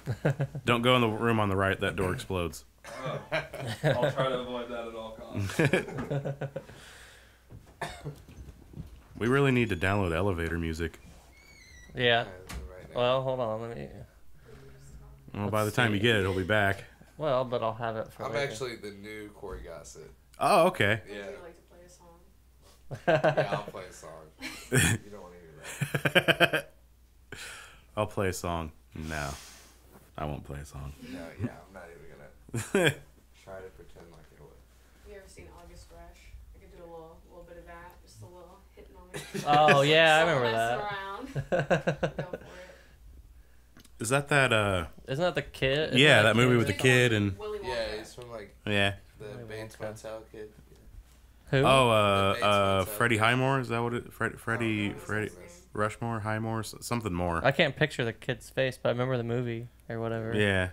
Don't go in the room on the right. That door explodes. I'll try to avoid that at all costs. We really need to download elevator music. Yeah. Well, hold on. Let me. Well, by the time you get it, it'll be back. Well, but I'll have it for. I'm later. actually the new Corey Gossett. Oh, okay. Yeah. Would you like to play a song? Yeah, I'll play a song. You don't want to hear that. I'll play a song. No, I won't play a song. No, yeah, I'm not even gonna try to pretend like it would. You ever seen August Rush? I could do a little bit of that, just a little hitting on me. Oh yeah, I remember Messing that. around. Go for it. Is that Isn't that the kid? Isn't Yeah, that movie with the It's kid like and Willy Wonka. Yeah, he's from like yeah. the Willy Bates Wonka. Motel kid. Who? Oh, Freddie Highmore. Is that what it? Freddie What was his name? Rushmore, Highmore, something more. I can't picture the kid's face, but I remember the movie or whatever. Yeah.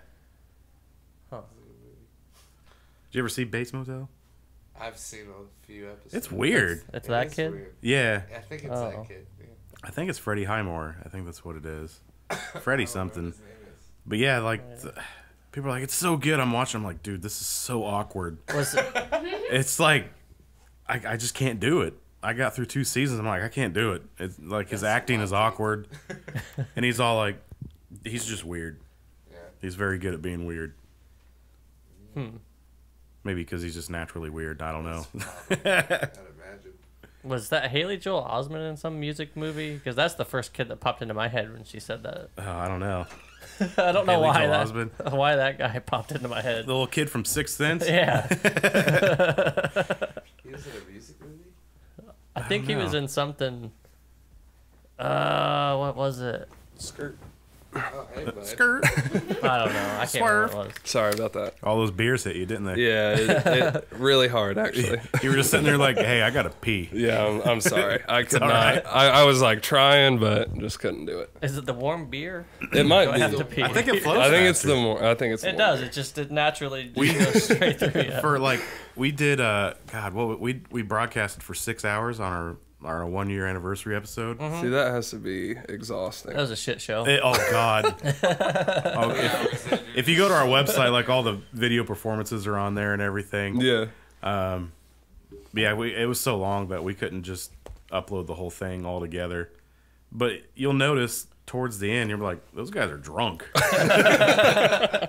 Huh. Did you ever see Bates Motel? I've seen a few episodes. It's weird. It's It that is kid. weird. Yeah. I think it's Oh. that kid. Yeah. I think it's Freddie Highmore. I think that's what it is. Freddie I don't know what something. his name is. But yeah, like people are like, it's so good. I'm watching. I'm like, dude, this is so awkward. Was it, It's like, I just can't do it. I got through 2 seasons. I'm like, I can't do it. It's like his acting is awkward, and he's all like, he's just weird. Yeah. He's very good at being weird. hmm. Maybe because he's just naturally weird. I don't know. I'd imagine. Was that Haley Joel Osment in some music movie? Because that's the first kid that popped into my head when she said that. Oh, I don't know. I don't know Haley why Joel that why that guy popped into my head. The little kid from Sixth Sense. Yeah, He was in a music movie? I think he know. was in something. What was it? Skirt. Oh, hey, bud. Skirt. I don't know. I can't remember what it was. Sorry about that. All those beers hit you, didn't they? Yeah, it really hard actually. You were just sitting there like, hey, I gotta pee. Yeah, I'm sorry. I could all not. right. I was like trying, but just couldn't do it. Is it the warm beer? It might Do I be. have to pee? I think it flows. I think it's faster. the more. I think it's. It the does. more. It just naturally goes straight through you. For like, we did God, what we broadcasted for 6 hours on our 1-year anniversary episode. See, that has to be exhausting. That was a shit show. Oh God! If you go to our website, like all the video performances are on there and everything. Yeah. Yeah, it was so long that we couldn't just upload the whole thing all together. But you'll notice towards the end, you're like, those guys are drunk. I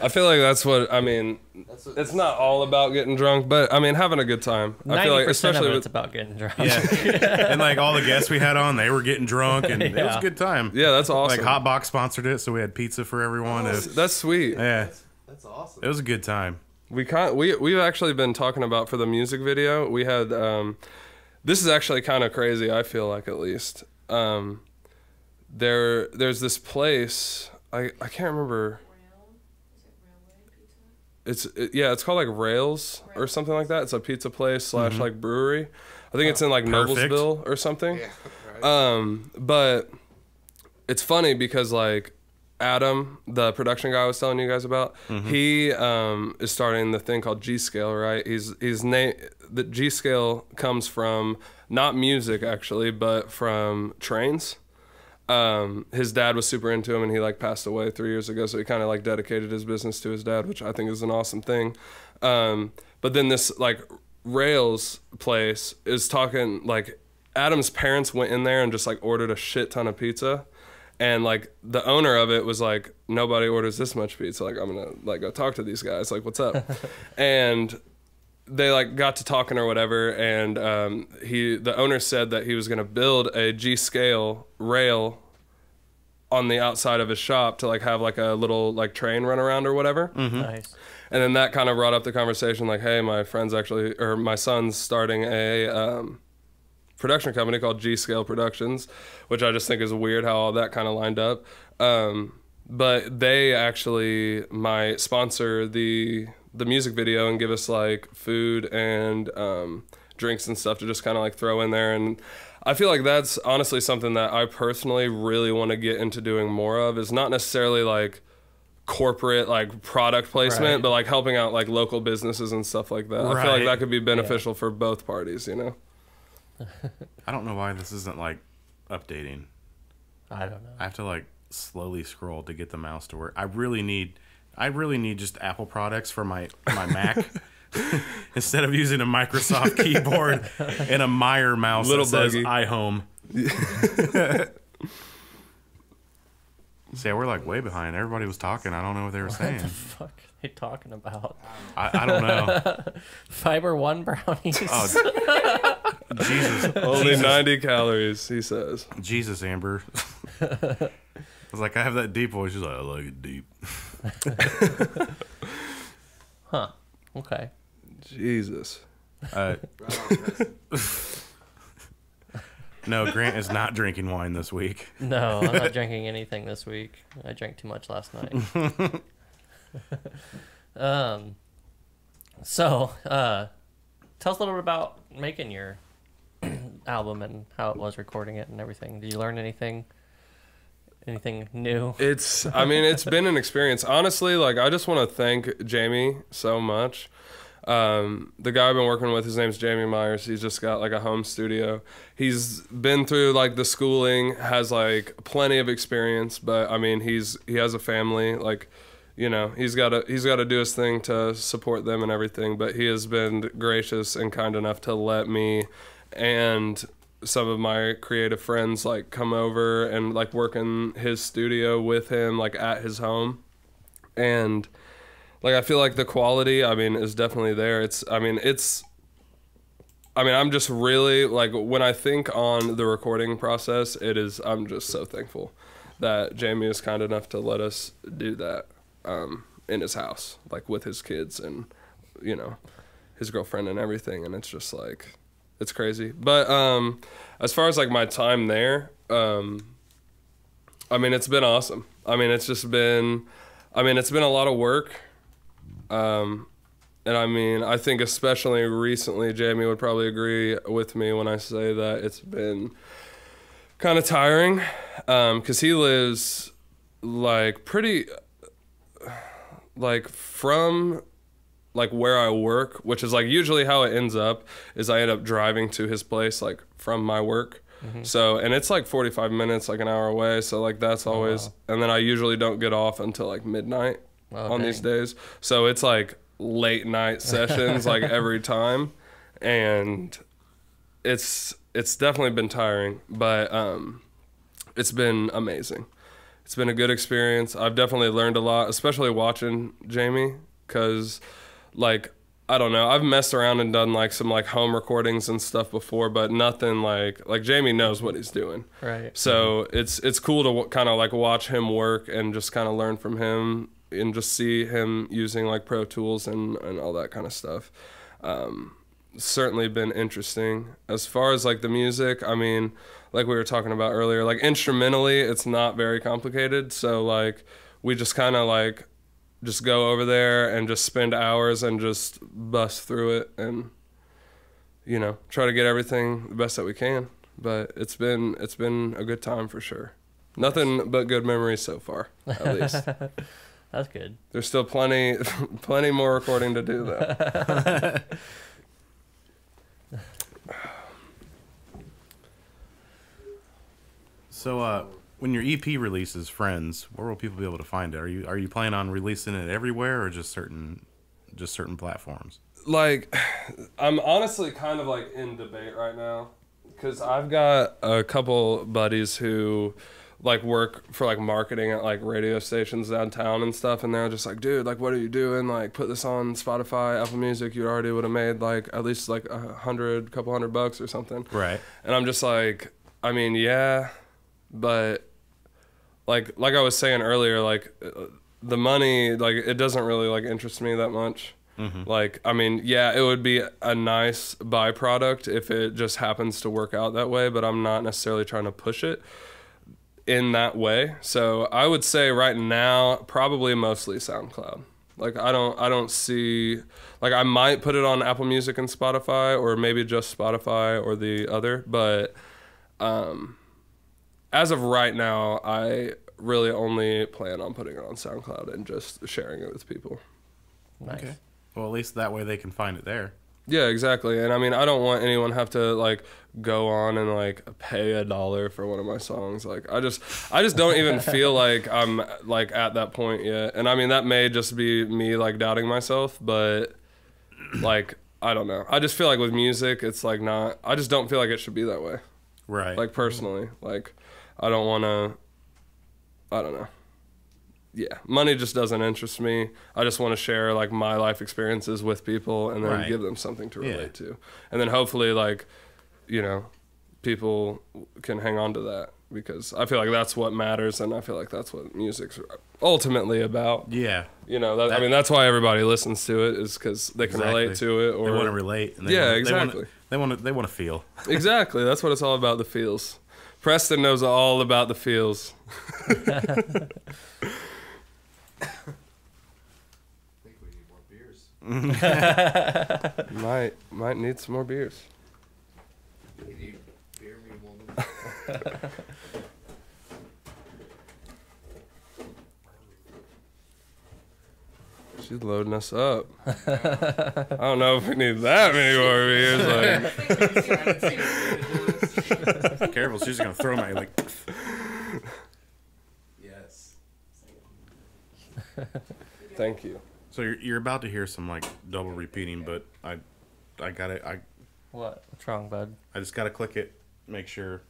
feel like that's what I mean. That's what, It's not all about getting drunk, but I mean having a good time. I feel like 90% especially of with it's about getting drunk. Yeah, and like all the guests we had on, they were getting drunk, and it was Yeah. a good time. yeah, that's awesome. Like Hotbox sponsored it, so we had pizza for everyone. That's sweet. Yeah, that's awesome. it was a good time. We've actually been talking about for the music video. We had this is actually kind of crazy. I feel like at least there's this place I can't remember. It's called like Rails or something like that. It's a pizza place / like brewery. I think it's in like Perfect. Noblesville or something. Yeah, right. But it's funny because like Adam, the production guy I was telling you guys about, he is starting the thing called G Scale, right? The G Scale comes from not music actually, but from trains. His dad was super into him and he like passed away 3 years ago, so he kind of like dedicated his business to his dad, which I think is an awesome thing. But then this like Rails place is talking like Adam's parents went in there and just like ordered a shit ton of pizza, and like the owner of it was like, nobody orders this much pizza, like I'm gonna like go talk to these guys, like what's up. And they like got to talking or whatever, and the owner said that he was gonna build a G scale rail on the outside of his shop to like have like a little like train run around or whatever. Nice. And then that kind of brought up the conversation like, hey, my son's starting a production company called G Scale Productions, which I just think is weird how all that kind of lined up. But they actually might sponsor the music video and give us like food and drinks and stuff to just kind of like throw in there. And I feel like that's honestly something that I personally really want to get into doing more of, is not necessarily like corporate like product placement, Right. but like helping out like local businesses and stuff like that. I feel like Right. that could be beneficial for both parties, you know? I don't know why this isn't like updating. I don't know. I have to like slowly scroll to get the mouse to work. I really need just Apple products for my Mac. Instead of using a Microsoft keyboard and a Meyer mouse Little that says buggy. iHome. See, we're like way behind. Everybody was talking. I don't know what they were saying. What the fuck are they talking about? I don't know. Fiber One brownies. Oh, Jesus. Only 90 calories, he says. Jesus, Amber. I was like, I have that deep voice. She's like, I like it deep. Huh. Okay. Jesus. Uh, Right on, Chris. no, Grant is not drinking wine this week. No, I'm not drinking anything this week. I drank too much last night. So, tell us a little bit about making your album and how it was recording it and everything. Did you learn anything? Anything new? It's been an experience. Honestly, like, I just want to thank Jamie so much. The guy I've been working with, his name's Jamie Myers. He's just got like a home studio. He's been through like the schooling, has like plenty of experience, but I mean, he has a family. Like, you know, he's got to do his thing to support them and everything, but he has been gracious and kind enough to let me and some of my creative friends like come over and like work in his studio with him, like at his home. And like, I feel like the quality, I mean, is definitely there. I'm just really like, when I think on the recording process, I'm just so thankful that Jamie is kind enough to let us do that in his house, like with his kids and, you know, his girlfriend and everything. And it's just like, it's crazy. But as far as like my time there, I mean, it's been awesome. I mean, it's been a lot of work. And I mean, I think especially recently, Jamie would probably agree with me when I say that it's been kind of tiring, because he lives like pretty, like from like where I work, which is like usually how it ends up is I end up driving to his place like from my work. Mm-hmm. So, and it's like 45 minutes, like an hour away. So like that's always, and then I usually don't get off until like midnight on these days. So it's like late night sessions like every time, and it's definitely been tiring, but it's been amazing. It's been a good experience. I've definitely learned a lot, especially watching Jamie, because like, I don't know, I've messed around and done like some like home recordings and stuff before, but nothing like Jamie knows what he's doing, right? So it's cool to kind of like watch him work and just kind of learn from him and just see him using like Pro Tools and all that kind of stuff. Certainly been interesting. As far as like the music, I mean, like we were talking about earlier, like instrumentally, it's not very complicated. So like we just kind of like just go over there and just spend hours and just bust through it and, you know, try to get everything the best that we can. But it's been a good time for sure. Nothing but good memories so far, at least. That's good. There's still plenty more recording to do, though. So, when your EP releases Friends, where will people be able to find it? Are you planning on releasing it everywhere or just certain platforms? Like, I'm honestly kind of like in debate right now, because I've got a couple buddies who like work for like marketing at like radio stations downtown and stuff, and they're just like, dude, like, what are you doing? Like, put this on Spotify, Apple Music. You already would have made like at least like couple $100 or something, right? And I'm just like, I mean, yeah, but like I was saying earlier, like the money, like it doesn't really like interest me that much. Mm-hmm. Like, I mean, yeah, it would be a nice byproduct if it just happens to work out that way, but I'm not necessarily trying to push it in that way. So I would say right now, probably mostly SoundCloud. Like I don't see, like I might put it on Apple Music and Spotify, or maybe just Spotify or the other, but as of right now, I really only plan on putting it on SoundCloud and just sharing it with people. Nice. Okay. Well, at least that way they can find it there. Yeah, exactly. And I mean, I don't want anyone to have to like go on and like pay $1 for one of my songs. Like I just don't even feel like I'm like at that point yet. And I mean, that may just be me like doubting myself, but like, I don't know. I just feel like with music, it's like not, I just don't feel like it should be that way. Right. Like personally, like I don't want to, I don't know. Yeah, money just doesn't interest me. I just want to share like my life experiences with people and then give them something to relate to. And then hopefully like, you know, people can hang on to that, because I feel like that's what matters, and I feel like that's what music's ultimately about. Yeah. You know, I mean, that's why everybody listens to it, is because they can relate to it. Or they want to relate. And exactly. They want to feel. Exactly. That's what it's all about, the feels. Preston knows all about the feels. I think we need more beers. Might need some more beers. You need beer, me woman. She's loading us up. I don't know if we need that many more beers. Like, careful, she's gonna throw them at you like. Yes. Thank you. So you're about to hear some like double repeating, but I What's wrong, bud? just gotta click it, make sure.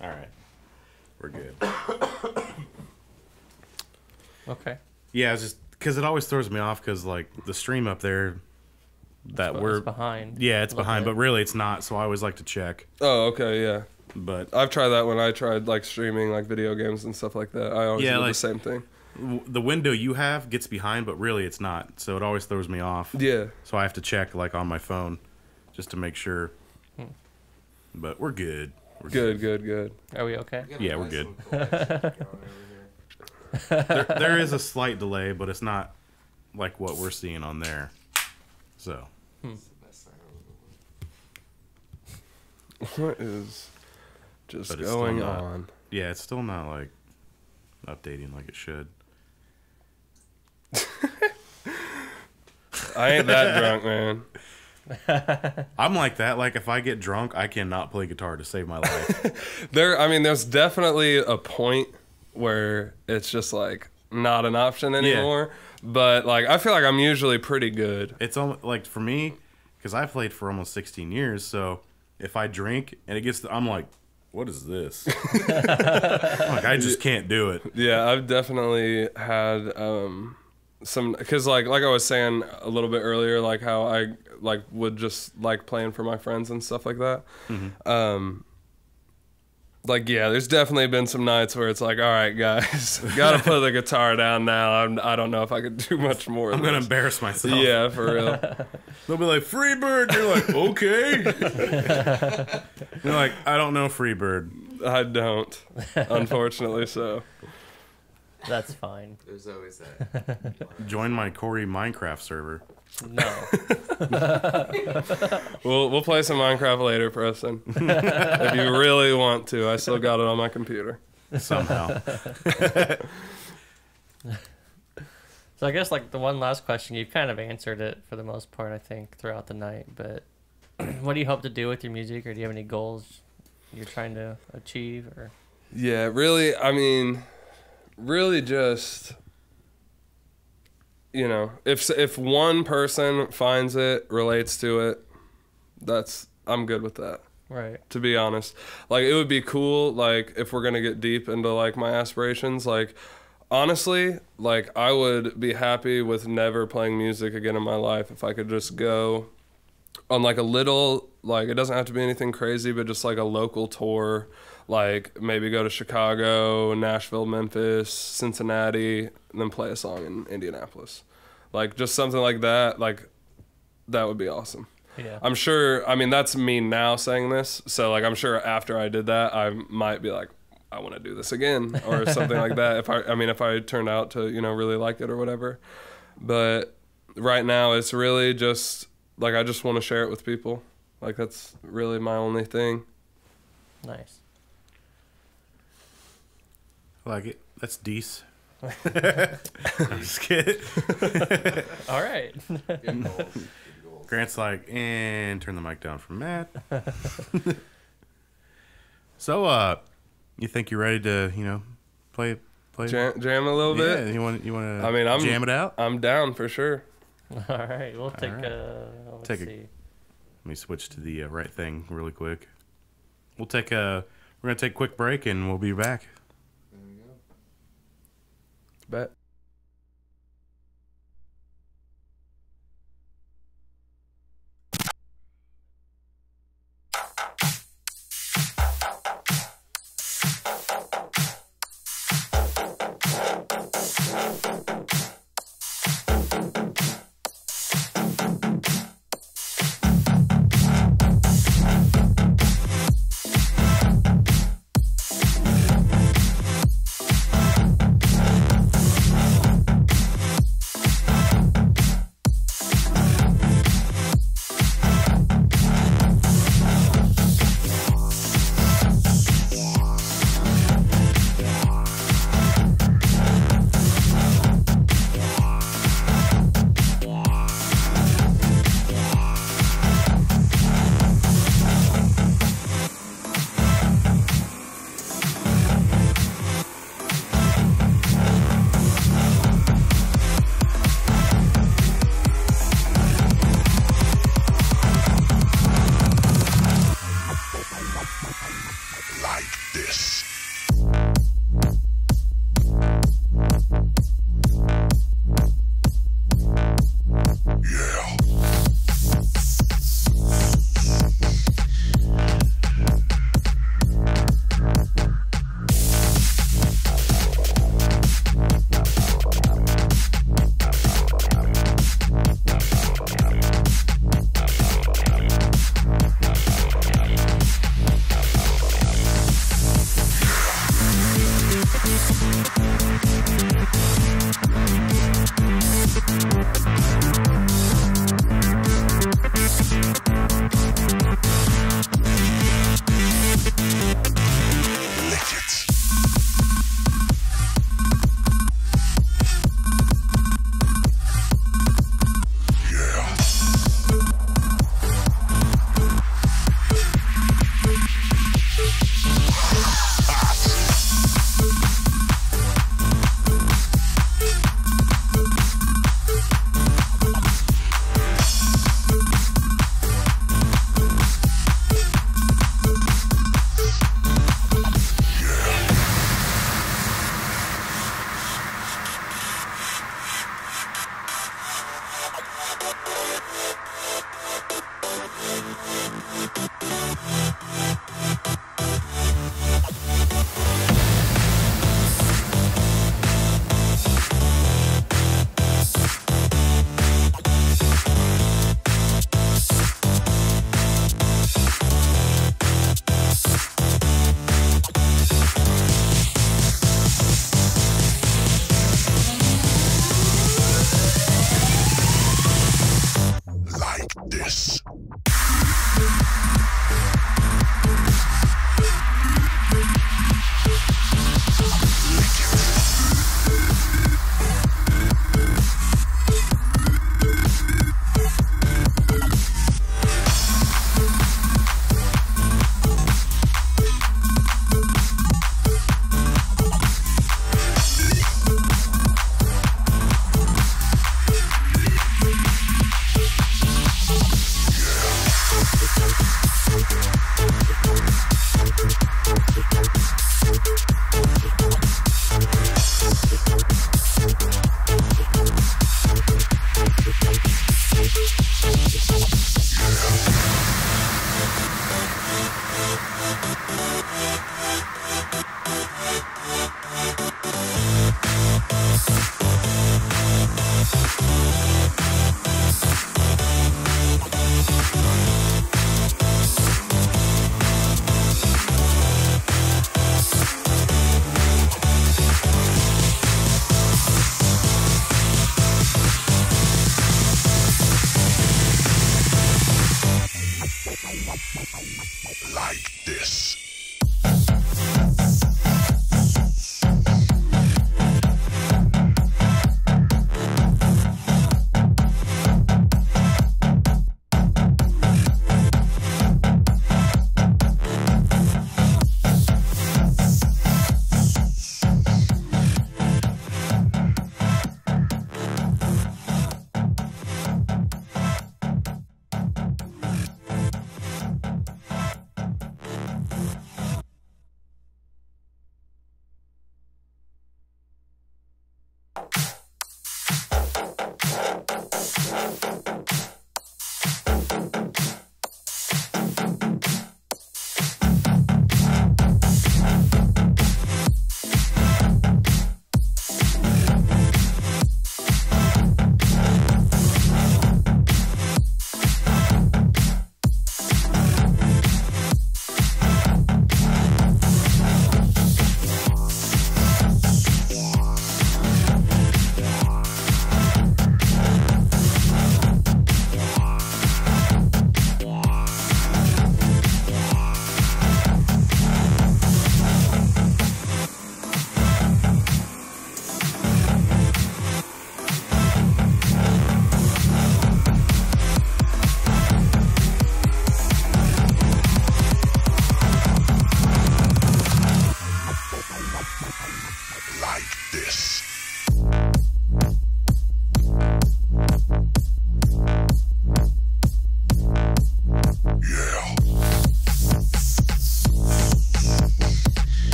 All right, we're good. Okay. Yeah, it's just because it always throws me off because like the stream up there that Well, we're it's behind. Yeah, it's Look behind, at but it. really it's not. So I always like to check. Oh, okay, yeah. But I've tried that when I tried like streaming like video games and stuff like that. I always Yeah, do like- the same thing. the window you have gets behind, but really it's not. So it always throws me off. Yeah. So I have to check like on my phone just to make sure. But we're good. We're Good. Are we okay? We got a Yeah, we're nice good. little collection going over here. There is a slight delay, but it's not like what we're seeing on there. So It's the best sign I've ever What is just But it's still going not- on? yeah, it's still not like updating like it should. I ain't that drunk, man. I'm like that. Like if I get drunk, I cannot play guitar to save my life. There's definitely a point where it's just like not an option anymore. But like I feel like I'm usually pretty good. It's almost like for me, because I played for almost 16 years. So if I drink and it gets, I'm like, what is this? Like I just can't do it. Yeah, I've definitely had some, because like I was saying a little bit earlier, like how I like would just like playing for my friends and stuff like that. Like yeah, there's definitely been some nights where it's like, all right, guys, gotta put the guitar down now. I don't know if I could do much more. I'm of gonna this. embarrass myself. Yeah, for real. They'll be like, Freebird. You're like, okay. You're like, I don't know Freebird. I don't, unfortunately. So That's fine. There's always that. Join my Corey Minecraft server. No. we'll play some Minecraft later, Preston. If you really want to, I still got it on my computer. Somehow. So I guess like the one last question, you've kind of answered it for the most part, I think, throughout the night. But what do you hope to do with your music, or do you have any goals you're trying to achieve? Or Yeah, really, I mean, really just, you know, if one person finds it, relates to it, I'm good with that, right? to be honest. Like, it would be cool, like, if we're going to get deep into, like, my aspirations, like, honestly, like, I would be happy with never playing music again in my life if I could just go on, like, a little, like, it doesn't have to be anything crazy, but just, like, a local tour. Like, maybe go to Chicago, Nashville, Memphis, Cincinnati, and then play a song in Indianapolis. Like, just something like that. Like, that would be awesome. Yeah. I'm sure, I mean, that's me now saying this. So, like, I'm sure after I did that, I might be like, I want to do this again or something like that. If I turned out to, you know, really like it or whatever. But right now, it's really just, like, I just want to share it with people. Like, that's really my only thing. Nice. I like it. That's decent. I'm just kidding. All right. Good goals. Good goals. Grant's like, and turn the mic down for Matt. So, you think you're ready to, you know, play? Jam a little Yeah, bit? you want to I mean, I'm jam it out? I'm down for sure. All right. We'll take right. let's Take a- see. Let me switch to the right thing really quick. We're going to take a quick break and we'll be back. There we go. Bet.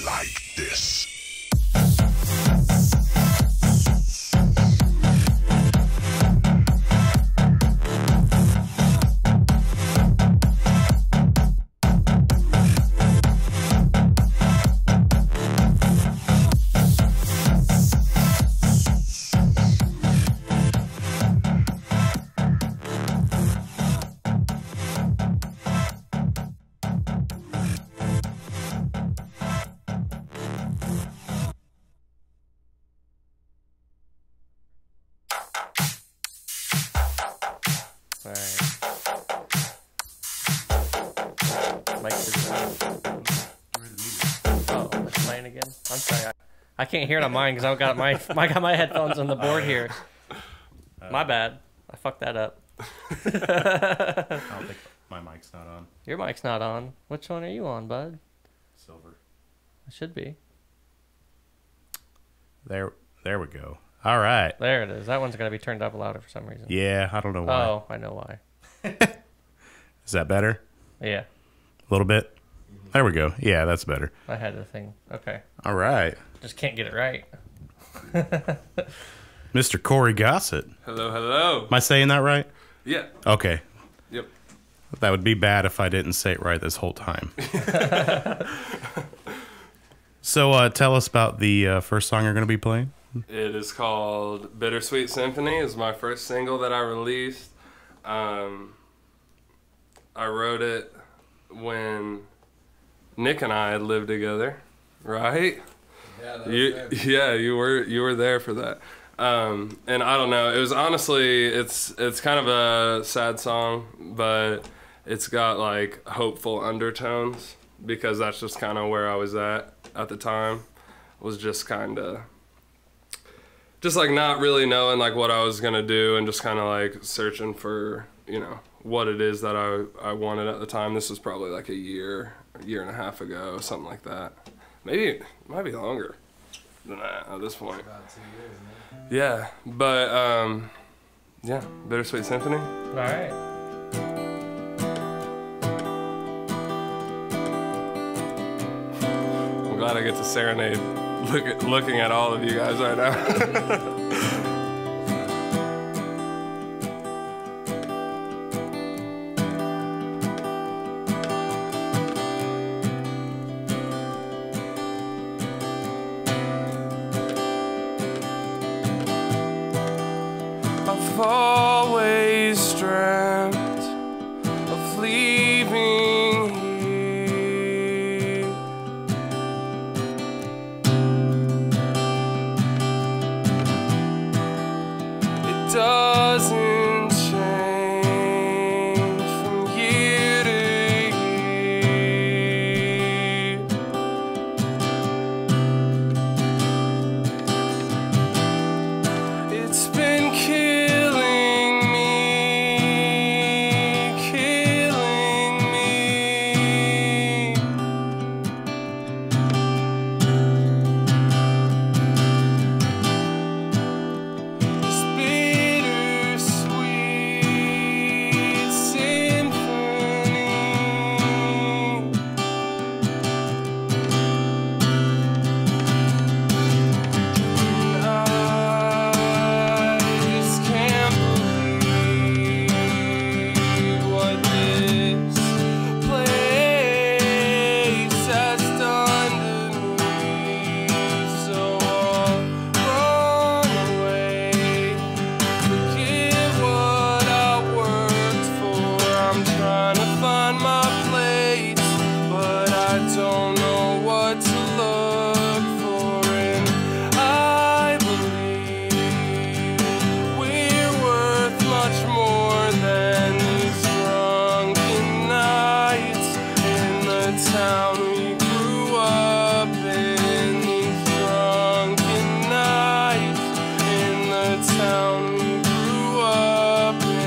like this. Alright. Mike's is Oh, it's playing again? I'm sorry. I can't hear it on mine because I've got I got my headphones on the board here. My bad. I fucked that up. I don't think my mic's not on. Your mic's not on. Which one are you on, bud? Silver. It should be. There we go. All right. There it is. That one's going to be turned up louder for some reason. Yeah, I don't know why. Oh, I know why. Is that better? Yeah, A little bit? There we go. Yeah, that's better. I had the thing. Okay. All right. Just can't get it right. Mr. Corey Gossett. Hello, hello. Am I saying that right? Yeah. Okay. Yep. That would be bad if I didn't say it right this whole time. So tell us about the first song you're going to be playing. It is called Bittersweet Symphony. It's my first single that I released. I wrote it when Nick and I had lived together, right? Yeah, that was Yeah, you were there for that. And I don't know. It was honestly, it's kind of a sad song, but it's got like hopeful undertones because that's just kind of where I was at the time. Was just kind of just like not really knowing like what I was gonna do and just kind of like searching for, you know, what it is that I wanted at the time. This was probably like a year and a half ago, something like that. Maybe it might be longer than that at this point. about 2 years, man. Yeah, but yeah, Bittersweet Symphony. All right. I'm glad I get to serenade looking at all of you guys right now. I've always dreamt of leaving here. It doesn't change from year to year. It's been killing me, killing me. This bittersweet symphony. I just can't believe what this place has done to me. So I'll run away, forget what I worked for. I'm trying to find my place, but I don't know what to look for. And I believe we're worth much more than these drunken nights in the town we grew up in. These drunken nights in the town we grew up in.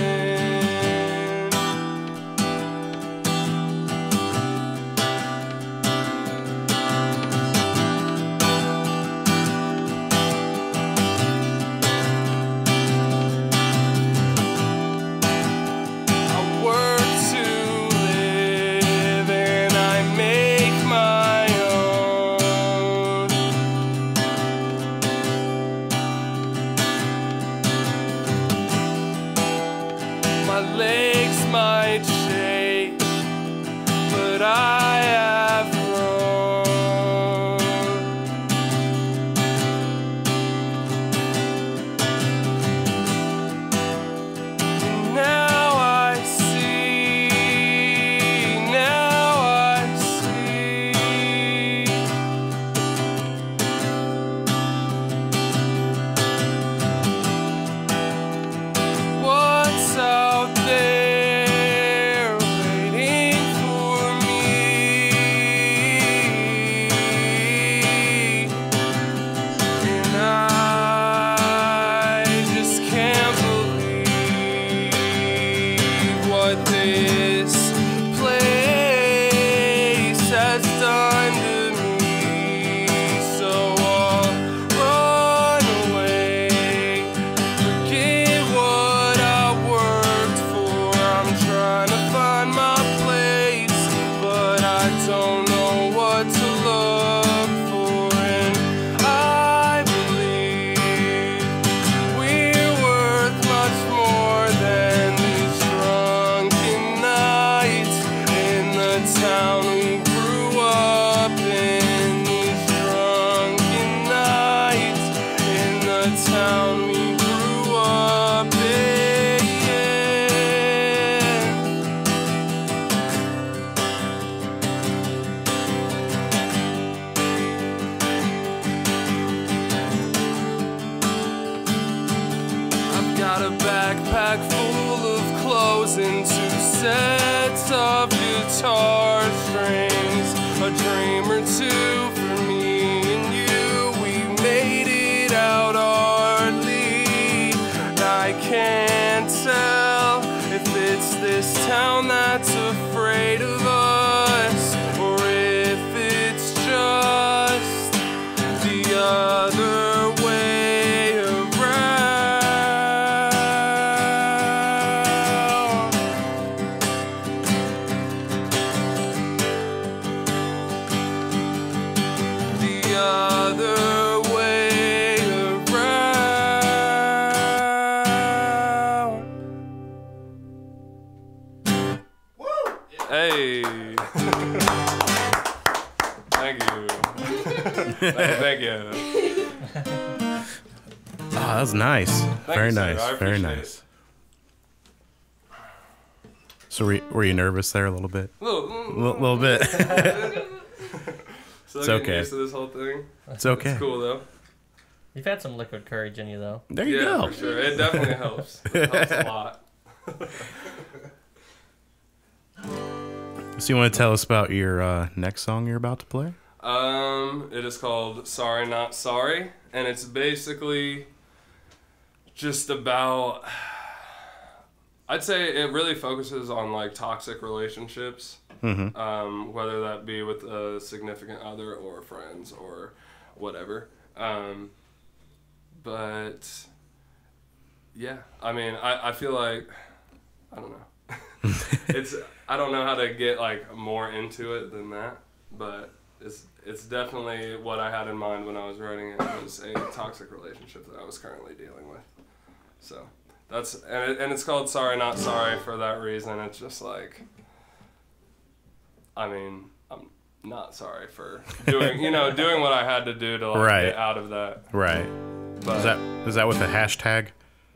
I work to live and I make a backpack full of clothes and 2 sets of guitar strings. A dream or 2 for me and you. We made it out hardly. I can't tell if it's this town that's afraid of us, or if it's just the other way around. The other way around. Hey. Thank you. Thank you. Oh, that was nice. Very you, sir. nice. I Very appreciate nice. So were you nervous there a little bit? Little bit. So It's getting okay. used to this whole thing. It's okay. It's cool though. You've had some liquid courage in you, though. There you Yeah, go. for sure. It definitely helps. It helps a lot. So you want to tell us about your next song you're about to play? It is called Sorry Not Sorry, and it's basically just about, I'd say it really focuses on like toxic relationships, whether that be with a significant other or friends or whatever. But yeah, I mean, I feel like, I don't know. I don't know how to get like more into it than that, but it's definitely what I had in mind when I was writing it. It was a toxic relationship that I was currently dealing with. So that's, and it's called Sorry Not Sorry for that reason. It's just like, I mean, I'm not sorry for doing what I had to do to like get out of that. Right. But, Is that with a hashtag?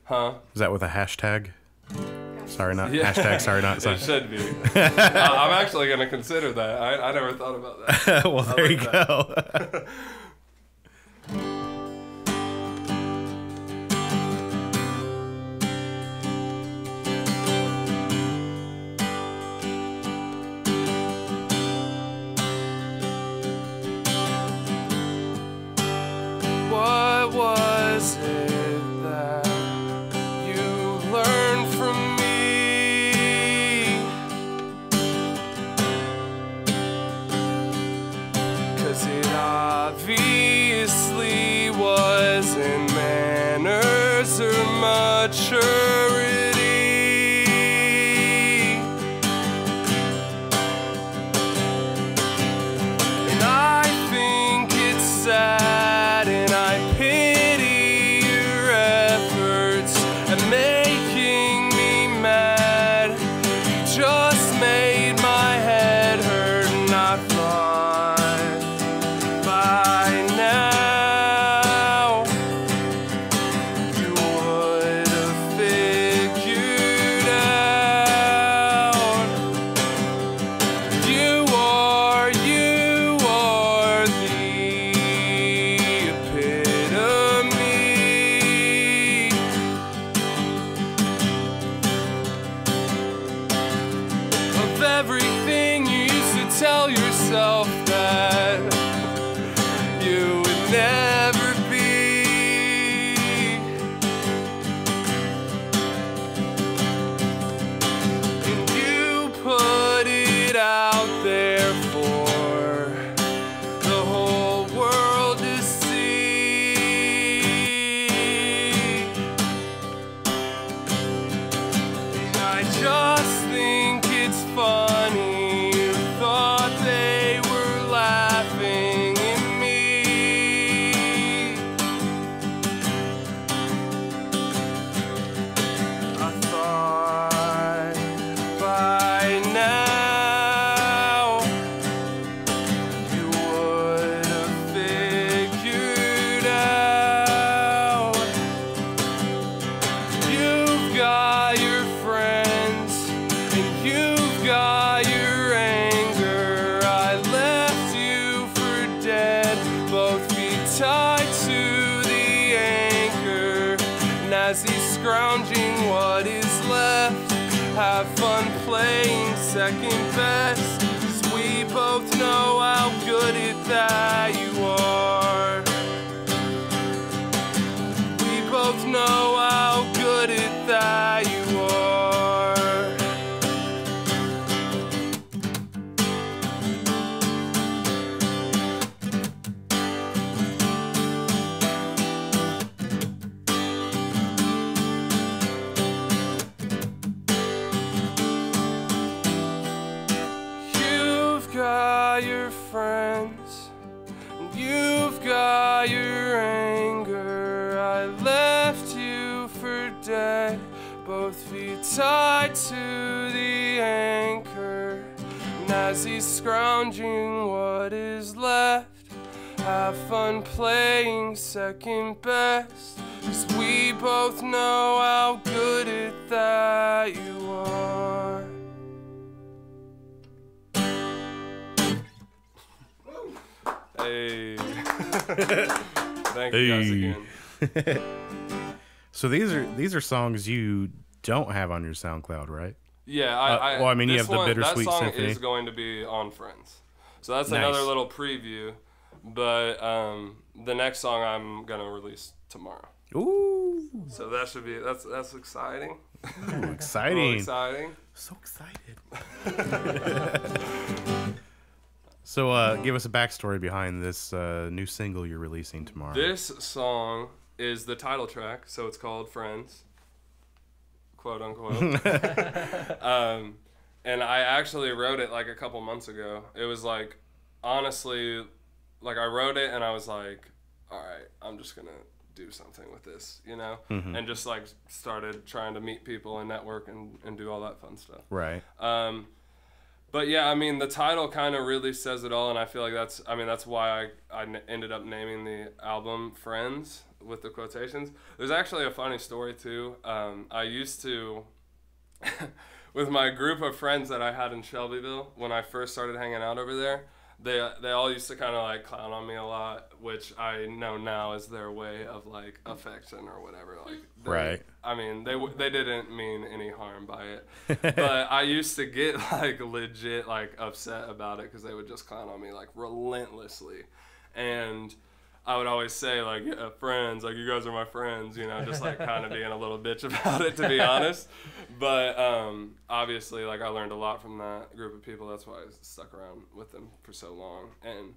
huh? Is that with a hashtag? Sorry not Yeah. hashtag sorry not sorry. It should be. I'm actually going to consider that. I never thought about that. Well, I there like you that. go. What was it that you learned from me? 'Cause it obviously wasn't manners or maturity. And I think it's sad, and I pity your efforts at making me mad. You just made my head hurt, and I thought by now you would have figured out. You are the epitome of everything you used to tell yourself that you would never be. And you put it out there for the whole world to see. And I just think it's funny you thought they were laughing at me. scrounging what is left. Have fun playing second best, 'cause we both know how good at that you are. We both know how good at that you are. You've got your friends, and you've got your anger. I left you for dead, both feet tied to the anchor. And as he's scrounging what is left, have fun playing second best, 'cause we both know how good at that you are. Hey. Thank you guys again. So these are songs you don't have on your SoundCloud, right? Yeah, well, I mean, you this have the one, Bittersweet that song Symphony. is going to be on Friends, so that's Nice. another little preview. But the next song I'm gonna release tomorrow, Ooh, so that should be that's exciting. ooh, exciting! Exciting. So excited. So, give us a backstory behind this new single you're releasing tomorrow. This song is the title track, so it's called Friends, quote unquote. And I actually wrote it like a couple months ago. It was like, honestly, like I wrote it and I was like, all right, I'm just gonna do something with this, you know? And just like started trying to meet people and network and do all that fun stuff. Right. But yeah, I mean, the title kind of really says it all, and I feel like that's why I ended up naming the album Friends with the quotations. There's actually a funny story too. I used to, with my group of friends that I had in Shelbyville, when I first started hanging out over there, they all used to kind of like clown on me a lot, which I know now is their way of like affection or whatever. Like, Right. I mean, they didn't mean any harm by it, but I used to get like legit like upset about it because they would just clown on me like relentlessly, and I would always say like, yeah, friends, like you guys are my friends, you know, just like kind of being a little bitch about it, to be honest. But obviously, like I learned a lot from that group of people. That's why I stuck around with them for so long. And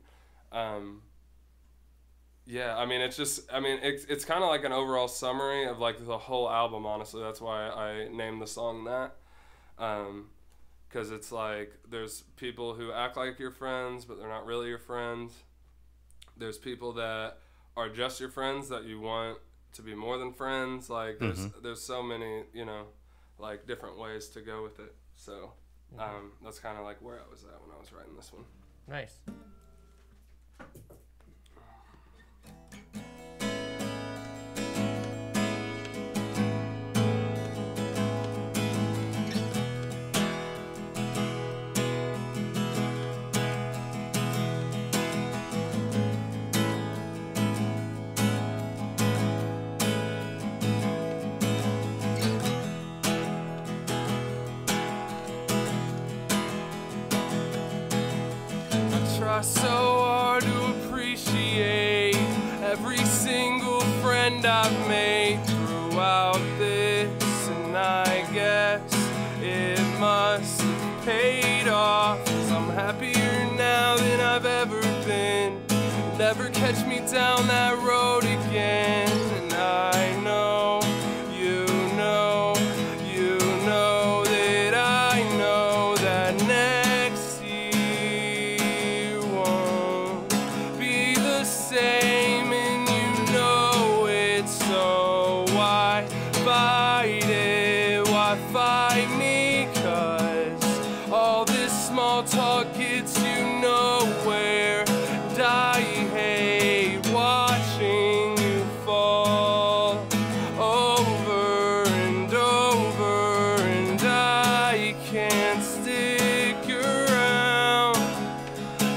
yeah, I mean, it's kind of like an overall summary of like the whole album. Honestly, that's why I named the song that. Because it's like there's people who act like your friends, but they're not really your friends. There's people that are just your friends that you want to be more than friends. Like there's so many, you know, like different ways to go with it. So that's kind of like where I was at when I was writing this one. Nice. Try so hard to appreciate every single friend I've made throughout this, and I guess it must have paid off, 'cause I'm happier now than I've ever been. Never catch me down that road again, and I know, you know that I know that next year won't be the same, and you know it, so why fight it, why fight me, 'cause all this small talk gets you nowhere, and I hate watching you fall over and over, and I can't stick around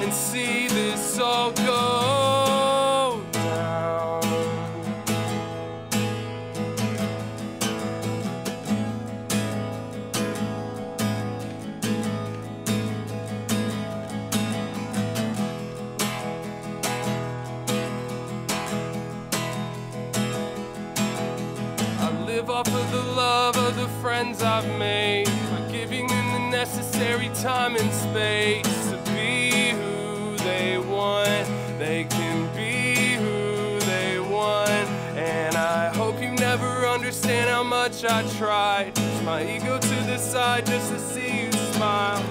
and see this all go down. off of the love of the friends I've made by giving them the necessary time and space to be who they want. They can be who they want, and I hope you never understand how much I tried. Push my ego to the side just to see you smile.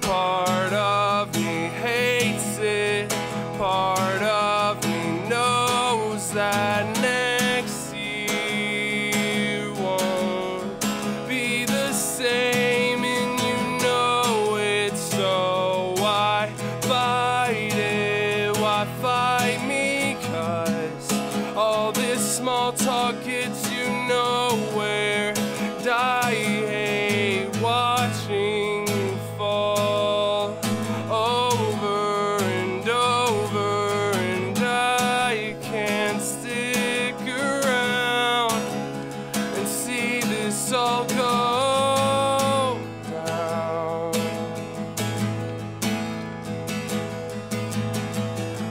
Part of me hates it, part of me knows that next year won't be the same, and you know it, so why fight it, why fight me, 'cause all this small talk gets you nowhere, and I hate watching you fall over and over, and I can't stick around and see this all go down.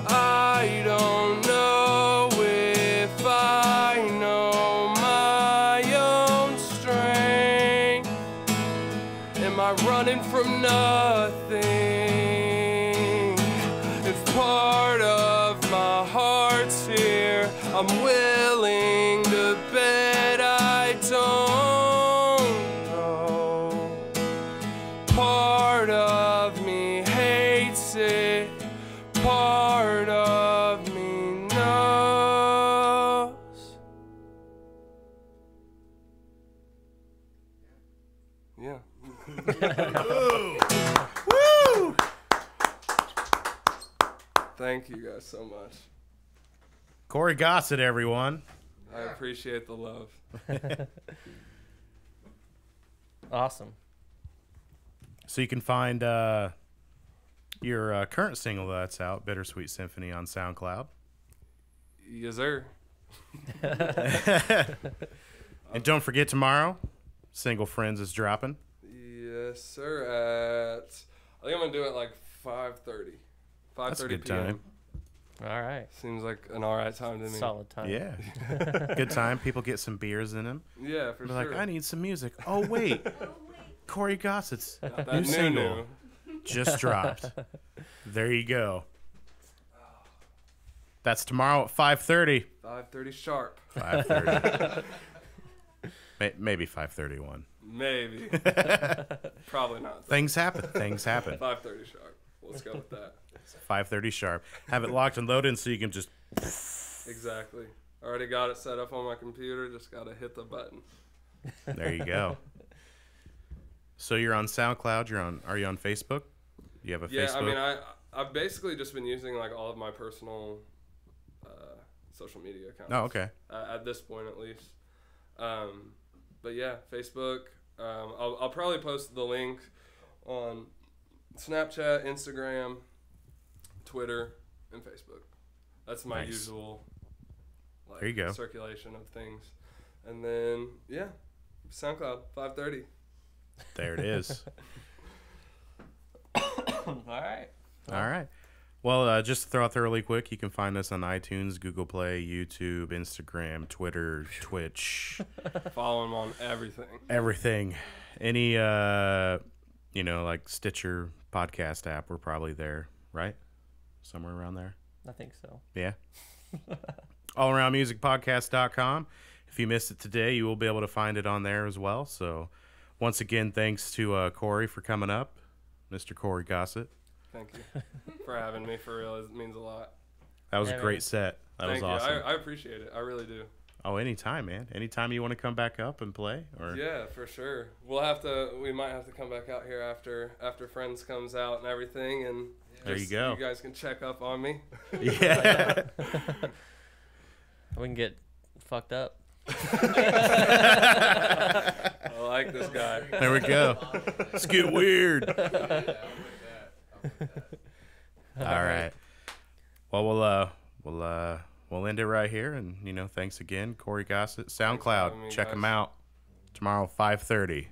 I don't know if I know my own strength. Am I running from nothing? If part of my heart's here, I'm willing to bet I don't know. Part of me hates it, part of me knows. Yeah. Woo! Thank you guys so much. Corey Gossett, everyone. I appreciate the love. Awesome. So you can find your current single that's out, Bittersweet Symphony, on SoundCloud. Yes, sir. And don't forget, tomorrow, Single Friends is dropping. Yes, sir. I think I'm gonna do it like 5:30. 5:30 That's a good p.m. time. All right. Seems like an all right time to me. Solid time. Yeah. Good time. People get some beers in them. Yeah, for Be sure. like, I need some music. Oh, wait. Corey Gossett's That new new single just dropped. There you go. That's tomorrow at 5:30. 5:30 sharp. 5:30. Maybe 5:31. Maybe. Probably not. Things happen. Things happen. 5:30 sharp. Let's go with that. 5:30 sharp. Have it locked and loaded so you can just. Exactly. Already got it set up on my computer. Just gotta hit the button. There you go. So you're on SoundCloud. Are you on Facebook? You have a Yeah, Facebook? I mean, I've basically just been using like all of my personal social media accounts. Oh, okay. At this point, at least. But yeah, Facebook. I'll probably post the link on Snapchat, Instagram, Twitter, and Facebook. That's my Nice. usual There you go. circulation of things. And then yeah, SoundCloud 5:30. There it is. All right. All right. Well, just to throw out there really quick, you can find us on iTunes, Google Play, YouTube, Instagram, Twitter, Twitch, Follow them on everything. everything. Any, like Stitcher podcast app, we're probably there, right? Somewhere around there. I think so. Yeah. AllAroundMusicPodcast.com. If you missed it today, you will be able to find it on there as well. So, once again, thanks to Corey for coming up, Mr. Corey Gossett. Thank you for having me. For real, it means a lot. That was Yeah, a great man. set. That Thank was awesome. you. I appreciate it. I really do. Oh, anytime, man. Anytime you want to come back up and play, or Yeah, for sure. We might have to come back out here after Friends comes out and everything, and There you just- go. You guys can check up on me. yeah. We can get fucked up. I like this guy. There we go. Let's get weird. Yeah, I'm with that. All right. Well, we'll end it right here, and thanks again, Corey Gossett. for having SoundCloud, me, check guys. him out. Tomorrow, 5:30.